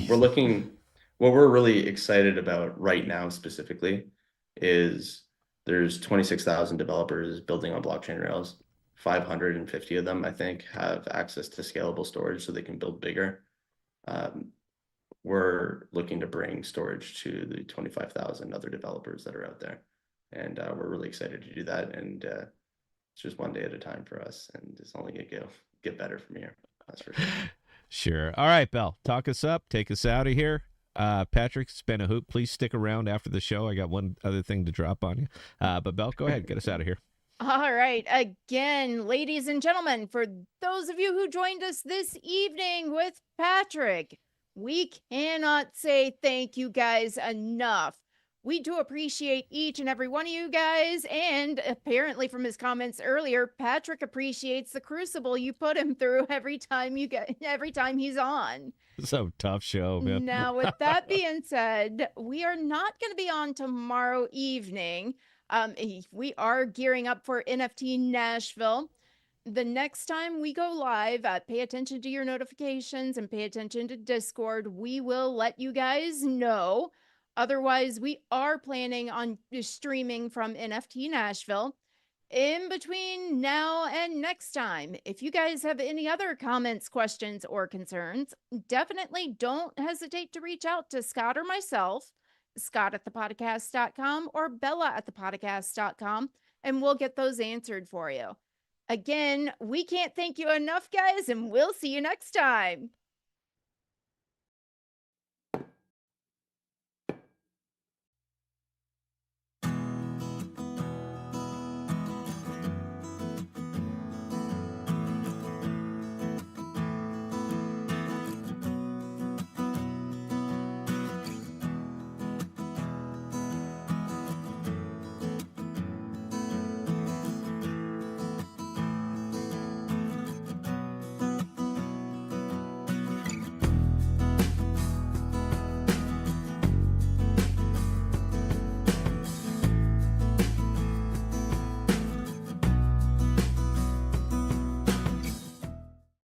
We're looking. What we're really excited about right now specifically is there's 26,000 developers building on blockchain rails. 550 of them, I think, have access to scalable storage so they can build bigger. We're looking to bring storage to the 25,000 other developers that are out there. And we're really excited to do that. And it's just one day at a time for us. And it's only going to get better from here. That's for sure. Sure. All right, Bell, talk us up. Take us out of here. Patrick, it's been a hoot. Please stick around after the show. I got one other thing to drop on you. But Belle, go ahead. Get us out of here. All right. Again, ladies and gentlemen, for those of you who joined us this evening with Patrick, we cannot say thank you guys enough. We do appreciate each and every one of you guys. And apparently from his comments earlier, Patrick appreciates the crucible you put him through every time he's on. It's a tough show, man. Now, with that being said, we are not going to be on tomorrow evening. We are gearing up for NFT Nashville. The next time we go live, pay attention to your notifications and pay attention to Discord. We will let you guys know. Otherwise, we are planning on streaming from NFT Nashville. In between now and next time, if you guys have any other comments, questions, or concerns, definitely don't hesitate to reach out to Scott or myself, Scott@thepodcast.com or Bella@thepodcast.com, and we'll get those answered for you. Again, we can't thank you enough, guys, and we'll see you next time.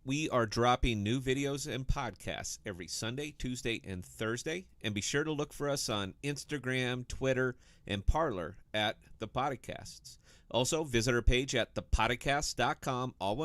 We are dropping new videos and podcasts every Sunday, Tuesday, and Thursday. And be sure to look for us on Instagram, Twitter, and Parler at The Podocasts. Also, visit our page at thepodcasts.com, all one